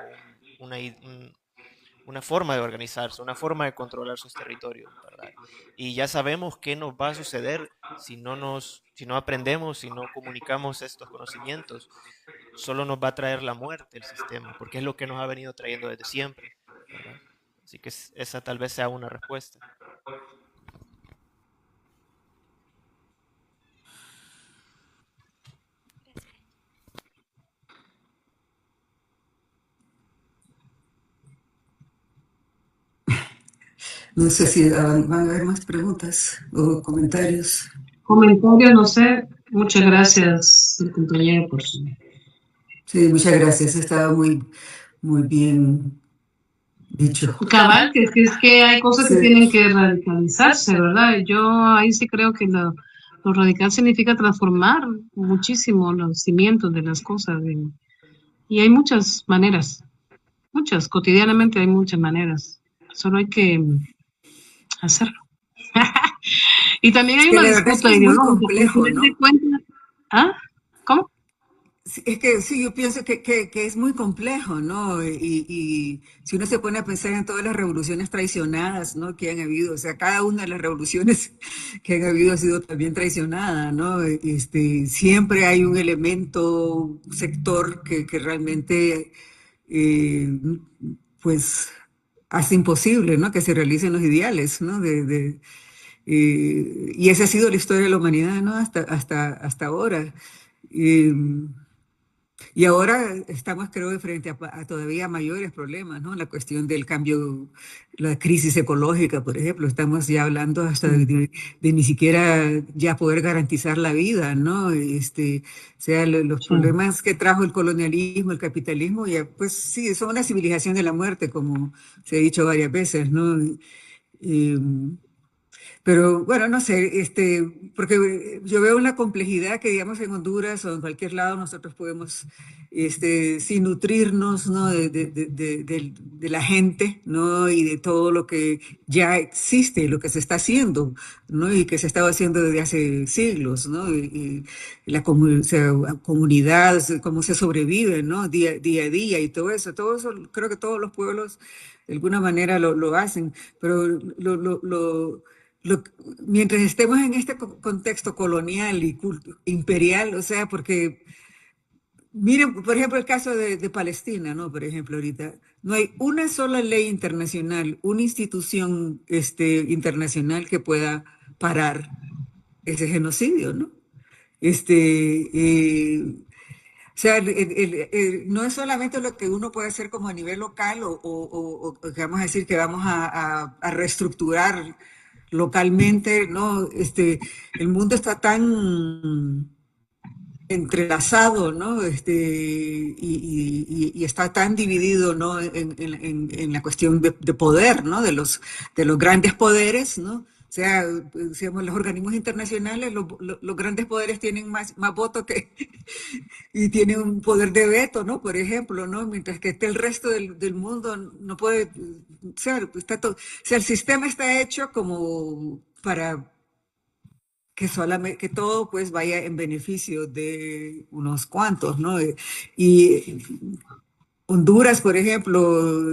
una forma de organizarse, una forma de controlar sus territorios, ¿verdad? Y ya sabemos qué nos va a suceder si no aprendemos, si no comunicamos estos conocimientos. Solo nos va a traer la muerte el sistema, porque es lo que nos ha venido trayendo desde siempre, ¿verdad? Así que esa tal vez sea una respuesta. No sé si van a haber más preguntas o comentarios. Comentarios, no sé. Muchas gracias, compañero, por su Sí, muchas gracias. Estaba muy bien dicho. Cabal, que es que hay cosas que Sí. tienen que radicalizarse, ¿verdad? Yo ahí sí creo que lo radical significa transformar muchísimo los cimientos de las cosas. Y hay muchas maneras, muchas, cotidianamente hay muchas maneras. Solo hay que hacerlo. Y también Es hay que una la verdad es que disputa es muy ideológica. Al complejo, final de ¿no? cuentas, ¿ah? ¿Cómo? Sí, es que sí, yo pienso que es muy complejo, ¿no? Y si uno se pone a pensar en todas las revoluciones traicionadas, ¿no? Que han habido, o sea, cada una de las revoluciones que han habido ha sido también traicionada, ¿no? Siempre hay un elemento, un sector que realmente, eh, pues, hace imposible, ¿no? Que se realicen los ideales, ¿no? Y esa ha sido la historia de la humanidad, ¿no? Hasta ahora. Eh, y ahora estamos, creo, de frente a todavía mayores problemas, ¿no? La cuestión del cambio, la crisis ecológica, por ejemplo, estamos ya hablando hasta de ni siquiera ya poder garantizar la vida, ¿no? O sea, los Sí. problemas que trajo el colonialismo, el capitalismo, ya, pues sí, son una civilización de la muerte, como se ha dicho varias veces, ¿no? Y, pero bueno, no sé, porque yo veo una complejidad que, digamos, en Honduras o en cualquier lado nosotros podemos, sin nutrirnos, ¿no? De la gente, ¿no? Y de todo lo que ya existe, lo que se está haciendo, ¿no? Y que se estaba haciendo desde hace siglos, ¿no? Y o sea, comunidad, cómo se sobrevive, ¿no? Día a día y todo eso, creo que todos los pueblos de alguna manera lo hacen, pero lo- mientras estemos en este contexto colonial y imperial, o sea, porque miren, por ejemplo, el caso de Palestina, ¿no? Por ejemplo, ahorita no hay una sola ley internacional, una institución internacional que pueda parar ese genocidio, ¿no? O sea, no es solamente lo que uno puede hacer como a nivel local o que vamos a decir que vamos a reestructurar localmente, ¿no? El mundo está tan entrelazado, ¿no? Y está tan dividido, ¿no? En la cuestión de poder, ¿no? De los grandes poderes, ¿no? O sea, digamos, los organismos internacionales, los grandes poderes tienen más votos y tienen un poder de veto, ¿no? Por ejemplo, ¿no? Mientras que el resto del mundo no puede, o sea, o sea, el sistema está hecho como para que todo pues vaya en beneficio de unos cuantos, ¿no? Y Honduras, por ejemplo,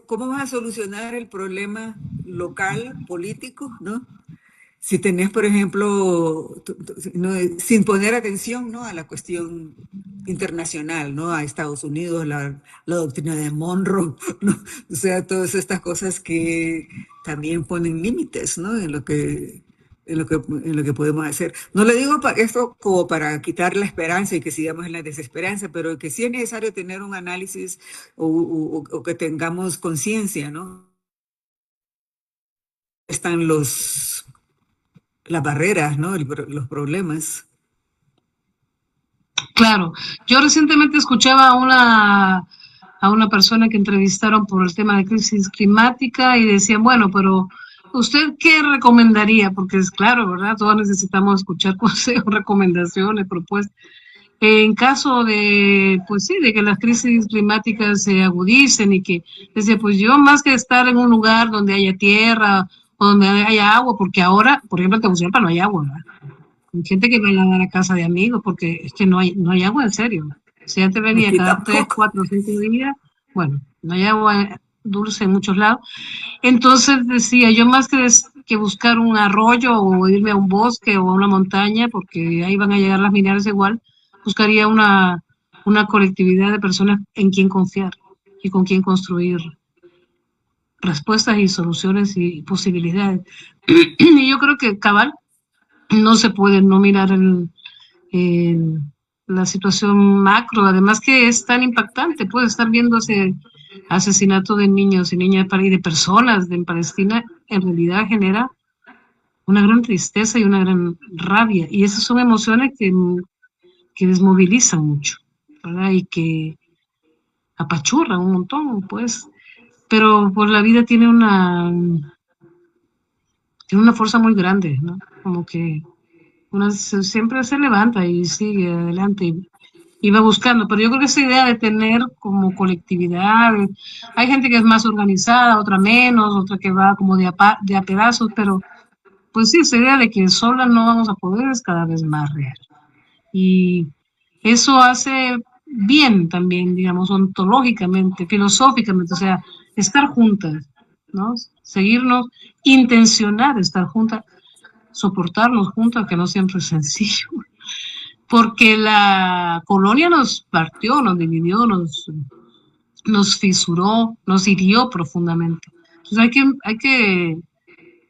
¿cómo vas a solucionar el problema local, político, ¿no? Si tenés, por ejemplo, ¿no? Sin poner atención, ¿no? A la cuestión internacional, ¿no? A Estados Unidos, la doctrina de Monroe, ¿no? O sea, todas estas cosas que también ponen límites, ¿no? En lo que podemos hacer. No le digo esto como para quitar la esperanza y que sigamos en la desesperanza, pero que sí es necesario tener un análisis o que tengamos conciencia, ¿no? Están las barreras, ¿no? Los problemas. Claro, yo recientemente escuchaba a una persona que entrevistaron por el tema de crisis climática y decían, bueno, pero ¿usted qué recomendaría? Porque es claro, ¿verdad? Todos necesitamos escuchar consejos, recomendaciones, propuestas. En caso de, pues sí, de que las crisis climáticas se agudicen y que, decía, pues yo más que estar en un lugar donde haya tierra o donde haya agua, porque ahora, por ejemplo, en Tegucigalpa no hay agua, ¿verdad? Hay gente que va a lavar a casa de amigos porque es que no hay agua en serio. Si antes venía Aquí cada 3, tampoco. 4, 5 días, bueno, no hay agua dulce en muchos lados. Entonces decía, yo más que buscar un arroyo o irme a un bosque o a una montaña, porque ahí van a llegar las minerales igual, buscaría una colectividad de personas en quien confiar y con quien construir respuestas y soluciones y posibilidades. Y yo creo que cabal no se puede no mirar la situación macro, además que es tan impactante, puede estar viendo ese asesinato de niños y niñas y de personas en Palestina, en realidad genera una gran tristeza y una gran rabia, y esas son emociones que que desmovilizan mucho, ¿verdad? Y que apachurran un montón, pues. Pero pues la vida tiene una fuerza muy grande, ¿no? Como que siempre se levanta y sigue adelante y va buscando. Pero yo creo que esa idea de tener como colectividad, hay gente que es más organizada, otra menos, otra que va como de a pedazos, pero pues sí, esa idea de que sola no vamos a poder es cada vez más real. Y eso hace bien también, digamos, ontológicamente, filosóficamente, o sea, estar juntas, ¿no? Seguirnos, intencionar estar juntas, soportarnos juntas, que no siempre es sencillo, porque la colonia nos partió, nos dividió, nos fisuró, nos hirió profundamente. Entonces hay que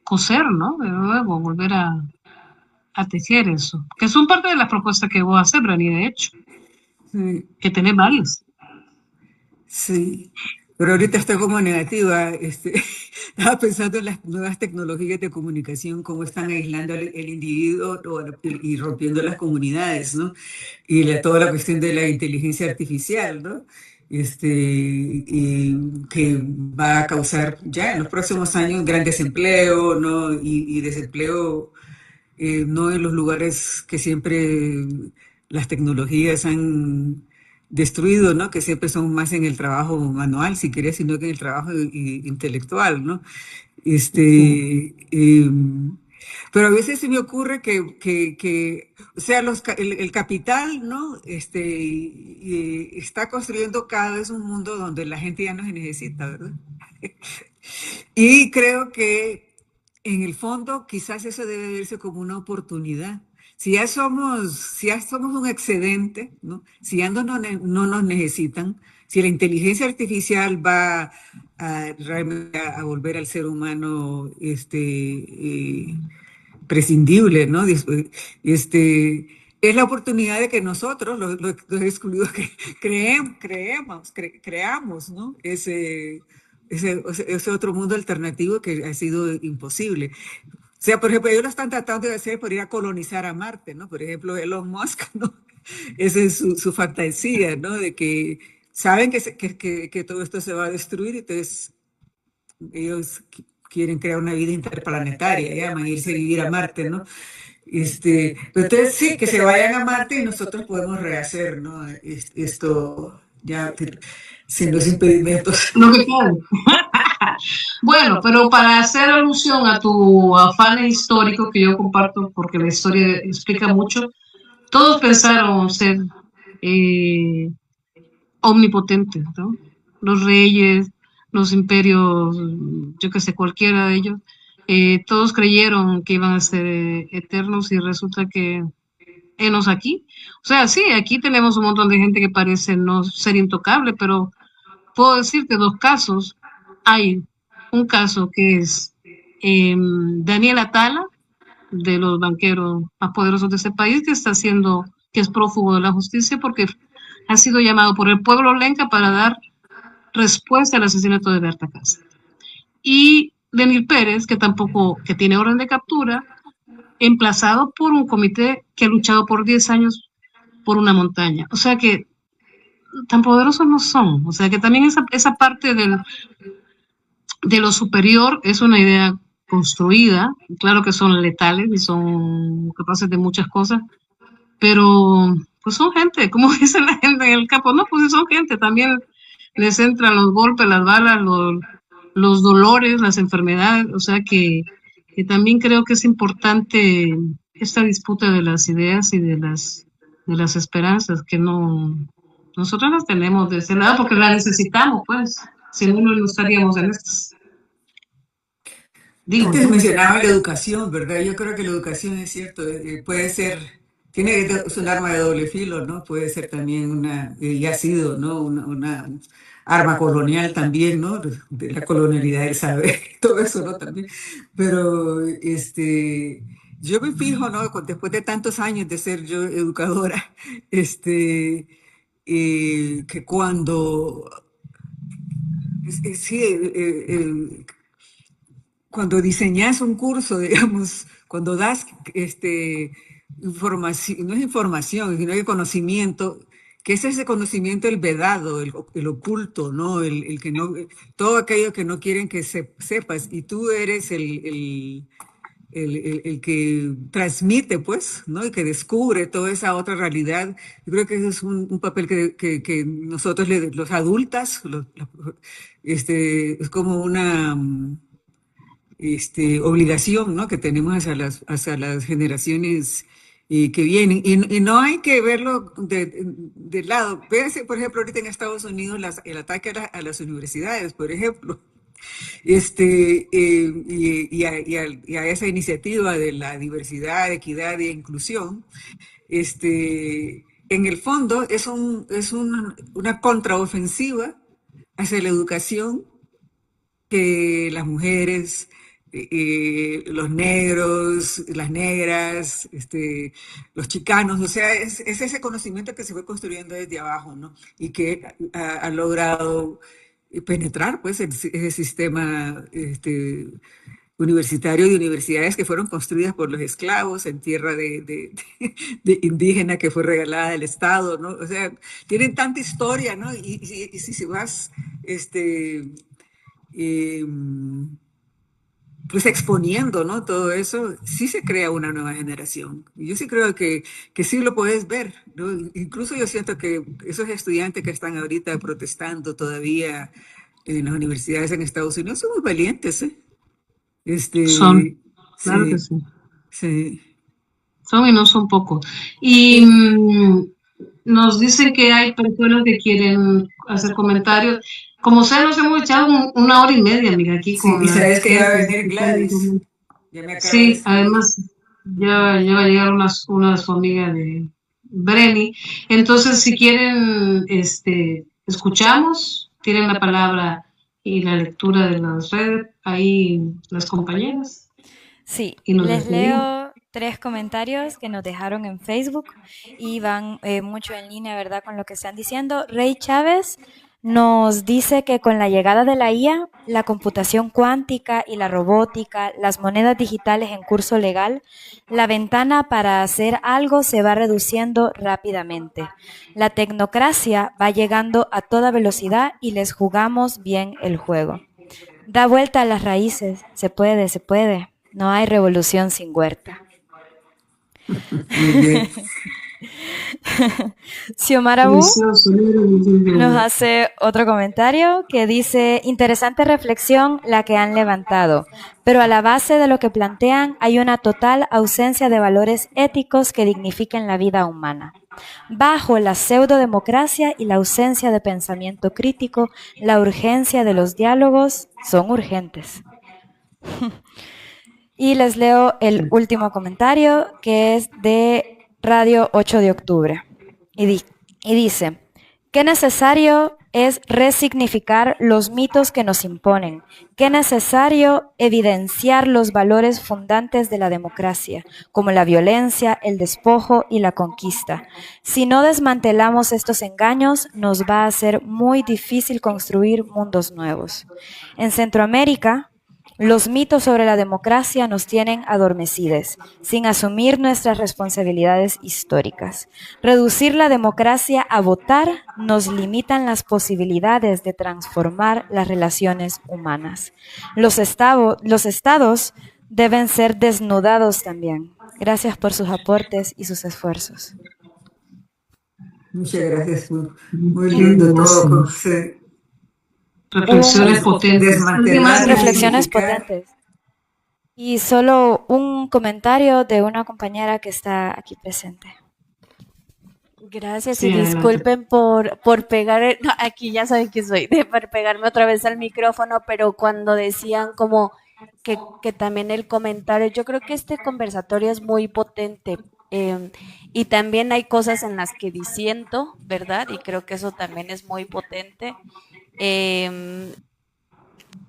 coser, ¿no? De nuevo, volver a tejer eso, que son parte de las propuestas que voy a hacer, Brani, de hecho, Sí, que tenés varias. sí. Pero ahorita estoy como negativa. Estaba pensando en las nuevas tecnologías de comunicación, cómo están aislando el individuo y rompiendo las comunidades, ¿no? Y toda la cuestión de la inteligencia artificial, ¿no? Y que va a causar ya en los próximos años gran desempleo, ¿no? Y desempleo no en los lugares que siempre las tecnologías han destruido, ¿no? Que siempre son más en el trabajo manual, si quieres, sino que en el trabajo intelectual, ¿no? Este, pero a veces se me ocurre o sea, el capital, ¿no? Está construyendo cada vez un mundo donde la gente ya no se necesita, ¿verdad? Y creo que en el fondo quizás eso debe verse como una oportunidad. Si ya somos un excedente, ¿no? Si ya no nos necesitan, si la inteligencia artificial va realmente a volver al ser humano prescindible, ¿no? Es la oportunidad de que nosotros, los excluidos, creamos, ¿no? Ese otro mundo alternativo que ha sido imposible. O sea, por ejemplo, ellos lo están tratando de hacer por ir a colonizar a Marte, ¿no? Por ejemplo, Elon Musk, ¿no? Esa es su fantasía, ¿no? De que saben que todo esto se va a destruir, entonces ellos quieren crear una vida interplanetaria, llaman irse a vivir a Marte, ¿no? Entonces sí, que se vayan a Marte y nosotros podemos rehacer, ¿no? Esto ya sin los impedimentos. Lo que queda. Bueno, pero para hacer alusión a tu afán histórico que yo comparto, porque la historia explica mucho, todos pensaron ser omnipotentes, ¿no? Los reyes, los imperios, yo que sé, cualquiera de ellos, todos creyeron que iban a ser eternos y resulta que enos aquí. O sea, sí, aquí tenemos un montón de gente que parece no ser intocable, pero puedo decirte dos casos. Hay un caso que es Daniel Atala, de los banqueros más poderosos de ese país, que es prófugo de la justicia porque ha sido llamado por el pueblo lenca para dar respuesta al asesinato de Berta Cáceres. Y Denir Pérez, que tiene orden de captura, emplazado por un comité que ha luchado por 10 años por una montaña. O sea que tan poderosos no son. O sea que también esa parte de lo superior es una idea construida. Claro que son letales y son capaces de muchas cosas, pero pues son gente, como dice la gente en el campo. No, pues son gente, también les entran los golpes, las balas, los dolores, las enfermedades. O sea que también creo que es importante esta disputa de las ideas y de las esperanzas, que nosotros las tenemos de ese lado porque las necesitamos, pues, si no, no estaríamos en estas. Digo, Antes mencionaba la educación, ¿verdad? Yo creo que la educación es cierto, puede ser, es un arma de doble filo, ¿no? Puede ser también y ha sido, ¿no? Una arma colonial también, ¿no? De la colonialidad del saber, todo eso, ¿no? También. Pero, yo me fijo, ¿no? Después de tantos años de ser yo educadora, que cuando, sí, cuando diseñas un curso, digamos, cuando das información, no es información, sino que conocimiento, que es ese conocimiento el vedado, el oculto, ¿no? El que no, todo aquello que no quieren que sepas, y tú eres el que transmite, pues, ¿no? Y que descubre toda esa otra realidad. Yo creo que ese es un papel que nosotros, los adultas, es como una obligación, ¿no? Que tenemos hacia las generaciones que vienen. Y no hay que verlo de lado. Véanse, por ejemplo, ahorita en Estados Unidos el ataque a las universidades, por ejemplo. Y a esa iniciativa de la diversidad, equidad e inclusión, en el fondo es una contraofensiva hacia la educación que las mujeres, los negros, las negras, los chicanos, o sea, es ese conocimiento que se fue construyendo desde abajo, ¿no? Y que ha logrado penetrar, pues, ese sistema universitario de universidades que fueron construidas por los esclavos en tierra de indígena que fue regalada del Estado, ¿no? O sea, tienen tanta historia, ¿no? Y si vas, eh, pues exponiendo, ¿no? Todo eso, sí se crea una nueva generación. Y yo sí creo que sí lo puedes ver, ¿no? Incluso yo siento que esos estudiantes que están ahorita protestando todavía en las universidades en Estados Unidos son muy valientes, ¿eh? Son, claro que Sí, sí. sí. Son y no son pocos. Y nos dicen que hay personas que quieren hacer comentarios. Como sea, nos hemos echado una hora y media, amiga, aquí Sí, con y la sabes que ya va a gente. venir Gladys. Ya me acaba de Sí, escribir. además ya va a llegar una de su amiga de Breni. Entonces, si quieren, escuchamos, tienen la palabra y la lectura de las redes, ahí las compañeras, Sí, y nos les despedimos. leo 3 comentarios que nos dejaron en Facebook y van mucho en línea, ¿verdad?, con lo que están diciendo. Rey Chávez nos dice que con la llegada de la IA, la computación cuántica y la robótica, las monedas digitales en curso legal, la ventana para hacer algo se va reduciendo rápidamente. La tecnocracia va llegando a toda velocidad y les jugamos bien el juego. Da vuelta a las raíces, se puede, se puede. No hay revolución sin huerta. Muy bien. Xiomara Wu Delicioso, libre, nos hace otro comentario que dice, interesante reflexión la que han levantado, pero a la base de lo que plantean hay una total ausencia de valores éticos que dignifiquen la vida humana. Bajo la pseudodemocracia y la ausencia de pensamiento crítico, la urgencia de los diálogos son urgentes. Y les leo el último comentario, que es de Radio 8 de Octubre. Y dice, qué necesario es resignificar los mitos que nos imponen, qué necesario evidenciar los valores fundantes de la democracia, como la violencia, el despojo y la conquista. Si no desmantelamos estos engaños, nos va a ser muy difícil construir mundos nuevos. En Centroamérica, los mitos sobre la democracia nos tienen adormecidos, sin asumir nuestras responsabilidades históricas. Reducir la democracia a votar nos limitan las posibilidades de transformar las relaciones humanas. Los estados deben ser desnudados también. Gracias por sus aportes y sus esfuerzos. Muchas gracias. Muy lindo todo. reflexiones potentes. Desmantelar, Reflexiones resignificar. potentes. Y solo un comentario de una compañera que está aquí presente. Gracias Sí, y adelante. disculpen por pegar, no, aquí ya saben que soy, por pegarme otra vez al micrófono, pero cuando decían como que también el comentario, yo creo que este conversatorio es muy potente y también hay cosas en las que disiento, ¿verdad? Y creo que eso también es muy potente.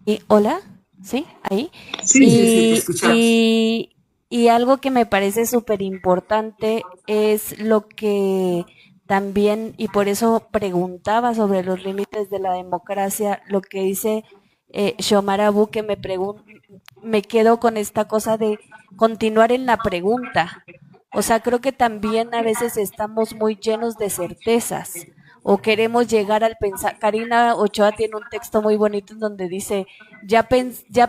Y, ¿hola? ¿Sí? ¿Ahí? Sí, sí, te Y, escuchamos. y algo que me parece súper importante es lo que también, y por eso preguntaba sobre los límites de la democracia, lo que dice Xiomara Bu, que me quedo con esta cosa de continuar en la pregunta, O sea, creo que también a veces estamos muy llenos de certezas o queremos llegar al pensar. Karina Ochoa tiene un texto muy bonito en donde dice, ya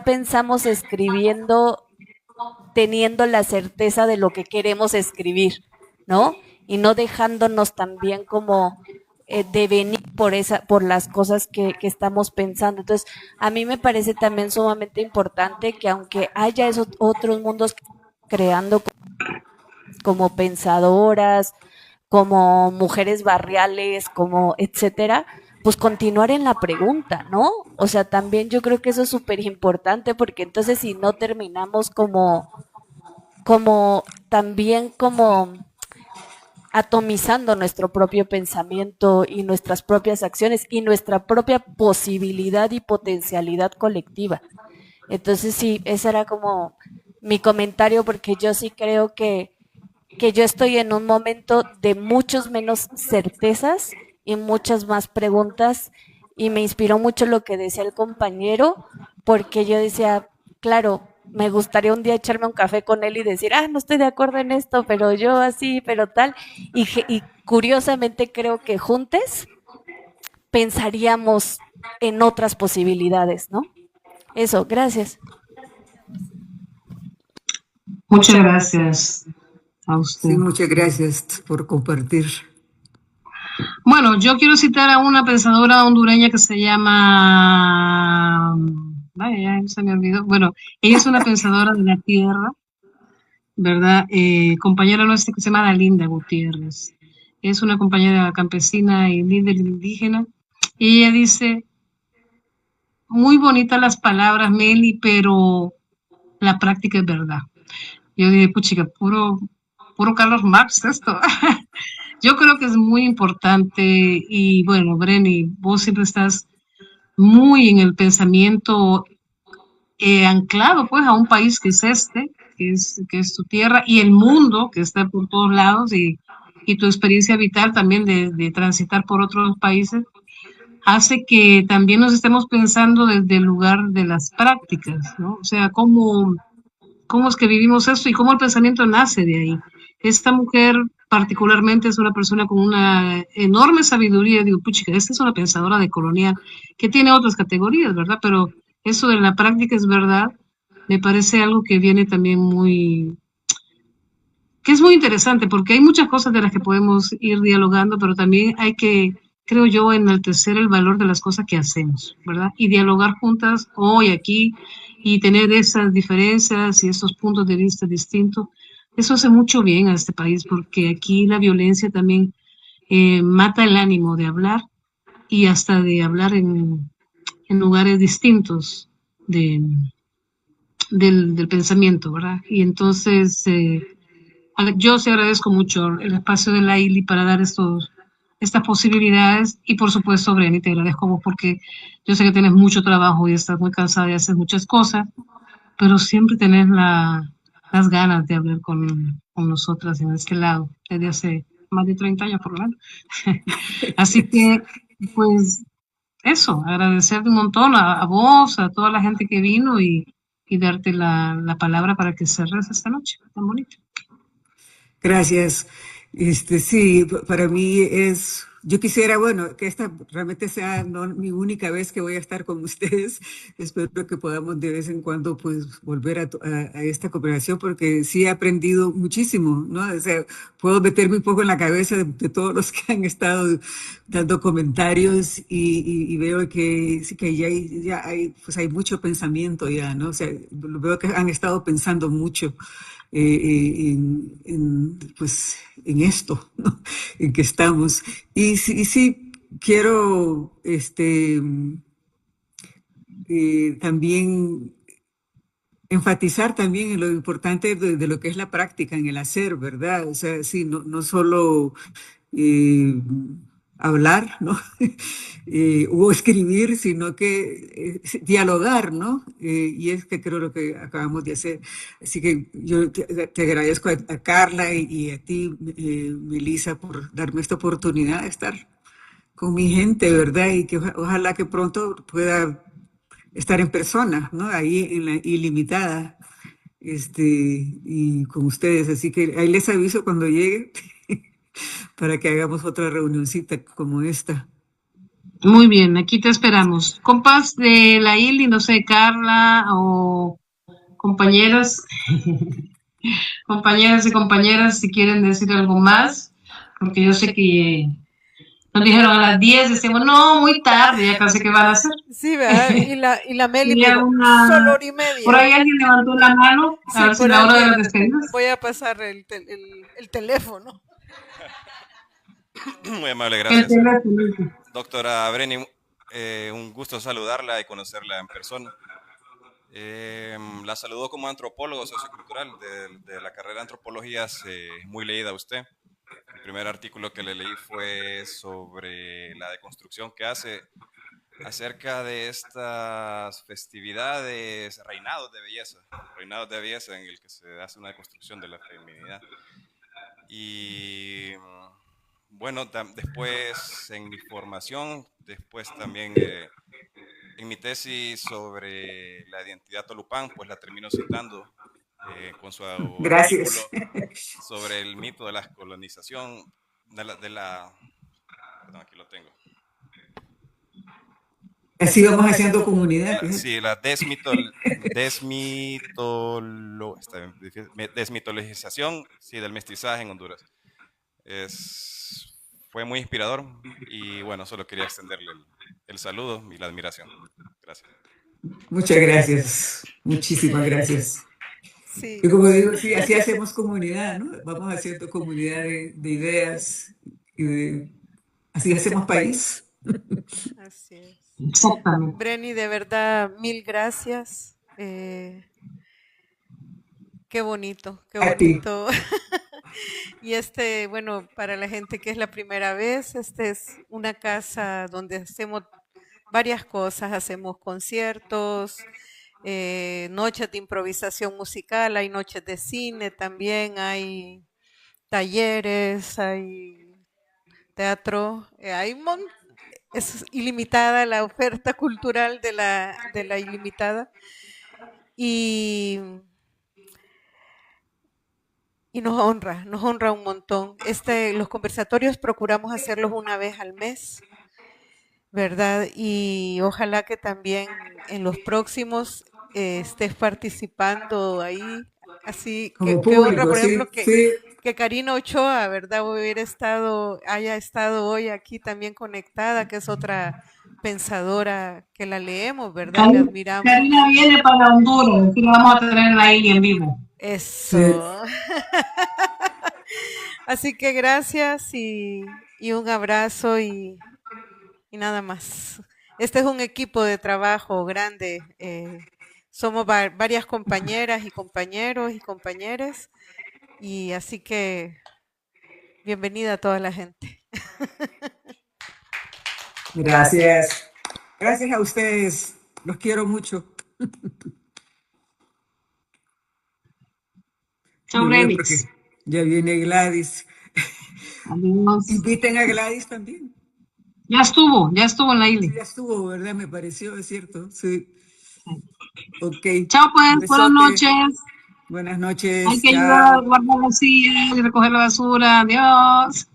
pensamos escribiendo teniendo la certeza de lo que queremos escribir, ¿no? Y no dejándonos también como devenir por las cosas que estamos pensando. Entonces, a mí me parece también sumamente importante que aunque haya esos otros mundos creando como pensadoras, como mujeres barriales, como etcétera, pues continuar en la pregunta, ¿no? O sea, también yo creo que eso es súper importante porque entonces si no terminamos como también como atomizando nuestro propio pensamiento y nuestras propias acciones y nuestra propia posibilidad y potencialidad colectiva. Entonces sí, ese era como mi comentario porque yo sí creo que yo estoy en un momento de muchos menos certezas y muchas más preguntas y me inspiró mucho lo que decía el compañero porque yo decía, claro, me gustaría un día echarme un café con él y decir, no estoy de acuerdo en esto, pero yo así, pero tal. Y curiosamente creo que juntos pensaríamos en otras posibilidades, ¿no? Eso, gracias. Muchas gracias a usted. Sí, muchas gracias por compartir. Bueno, yo quiero citar a una pensadora hondureña que se llama... Vaya, ya se me olvidó. Bueno, ella es una pensadora de la tierra, ¿verdad? Compañera nuestra que se llama Dalinda Gutiérrez. Es una compañera campesina y líder indígena. Y ella dice, muy bonitas las palabras, Meli, pero la práctica es verdad. Yo dije, puchica, puro Carlos Marx esto. Yo creo que es muy importante y bueno, Breni, vos siempre estás muy en el pensamiento anclado pues a un país que es que es tu tierra y el mundo que está por todos lados y tu experiencia vital también de transitar por otros países hace que también nos estemos pensando desde el lugar de las prácticas, ¿no? O sea, cómo es que vivimos esto y cómo el pensamiento nace de ahí. Esta mujer particularmente es una persona con una enorme sabiduría, digo, puchica, esta es una pensadora decolonial, que tiene otras categorías, ¿verdad? Pero eso de la práctica es verdad, me parece algo que viene también que es muy interesante, porque hay muchas cosas de las que podemos ir dialogando, pero también hay que, creo yo, enaltecer el valor de las cosas que hacemos, ¿verdad? Y dialogar juntas hoy aquí y tener esas diferencias y esos puntos de vista distintos. Eso hace mucho bien a este país, porque aquí la violencia también mata el ánimo de hablar y hasta de hablar en lugares distintos del pensamiento, ¿verdad? Y entonces yo sí agradezco mucho el espacio de la ILI para dar estas posibilidades y por supuesto, Breni, te agradezco a vos porque yo sé que tienes mucho trabajo y estás muy cansada de hacer muchas cosas, pero siempre tenés las ganas de hablar con nosotras en este lado, desde hace más de 30 años por lo menos. Así que, pues, eso, agradecerte un montón a vos, a toda la gente que vino y darte la palabra para que cerres esta noche tan bonita. Gracias. Sí, para mí yo quisiera, bueno, que esta realmente sea no mi única vez que voy a estar con ustedes. Espero que podamos de vez en cuando pues volver a esta cooperación porque sí he aprendido muchísimo, ¿no? O sea, puedo meterme un poco en la cabeza de todos los que han estado dando comentarios y veo que sí que ya hay, pues hay mucho pensamiento ya, ¿no? O sea, veo que han estado pensando mucho. Pues en esto, ¿no? En que estamos. Y sí quiero también enfatizar también en lo importante de lo que es la práctica, en el hacer, ¿verdad? O sea, sí, no solo hablar, ¿no? O escribir, sino que dialogar, ¿no? Y es que creo lo que acabamos de hacer. Así que yo te agradezco a Carla y a ti, Melissa, por darme esta oportunidad de estar con mi gente, ¿verdad? Y que ojalá que pronto pueda estar en persona, ¿no? Ahí en la ilimitada. y con ustedes. Así que ahí les aviso cuando llegue para que hagamos otra reunioncita como esta. Muy bien, aquí te esperamos. Compas de la ILI, no sé, Carla o compañeros, compañeras y compañeras, si quieren decir algo más, porque yo sé que nos dijeron a las 10, decimos, no, muy tarde, ya casi que van a hacer. Sí, ¿verdad? Y la Meli me Sería dijo, una- solo hora y media. Por ahí alguien levantó la mano, Sí, a ver si por la hora de alguien. las despedidas. Voy a pasar el teléfono. Muy amable, El gracias. teléfono. Doctora Breni, un gusto saludarla y conocerla en persona. La saludo como antropólogo sociocultural de la carrera de antropología, muy leída usted. El primer artículo que le leí fue sobre la deconstrucción que hace acerca de estas festividades, reinados de belleza en el que se hace una deconstrucción de la feminidad. Y bueno, después en mi formación, después también en mi tesis sobre la identidad tolupán, pues la termino citando con su Gracias. artículo sobre el mito de la colonización, perdón, aquí lo tengo. Así vamos haciendo comunidad. Sí, la desmitologización, sí, del mestizaje en Honduras. Fue muy inspirador y bueno, solo quería extenderle el saludo y la admiración. Gracias. Muchas gracias. Muchísimas gracias. Sí. Y como digo, sí, así hacemos comunidad, ¿no? Vamos haciendo comunidad de ideas y así hacemos país. Así es. Exactamente. Breni, de verdad, mil gracias. Qué bonito, qué A ti. bonito. Y bueno, para la gente que es la primera vez, es una casa donde hacemos varias cosas, hacemos conciertos, noches de improvisación musical, hay noches de cine también, hay talleres, hay teatro, es ilimitada la oferta cultural de la ilimitada. Y nos honra un montón. Los conversatorios procuramos hacerlos una vez al mes, ¿verdad? Y ojalá que también en los próximos estés participando ahí, así Como que honra, público, por sí, ejemplo, sí. que Karina Ochoa, ¿verdad? haya estado hoy aquí también conectada, que es otra pensadora que la leemos, ¿verdad? Le admiramos. Karina viene para Honduras, y la vamos a tener en la ILI en vivo. Eso. Así que gracias y un abrazo y nada más. Este es un equipo de trabajo grande. Somos varias compañeras y compañeros y compañeras. Y así que bienvenida a toda la gente. Gracias. Gracias a ustedes. Los quiero mucho. Chao, Breni. Ya viene Gladys. Adiós. Inviten a Gladys también. Ya estuvo en la ILI. Sí, ya estuvo, ¿verdad? Me pareció, es cierto. Sí. Ok. Chao, pues. Buenas noches. Buenas noches. Hay que ayudar a guardar las sillas y recoger la basura. Adiós.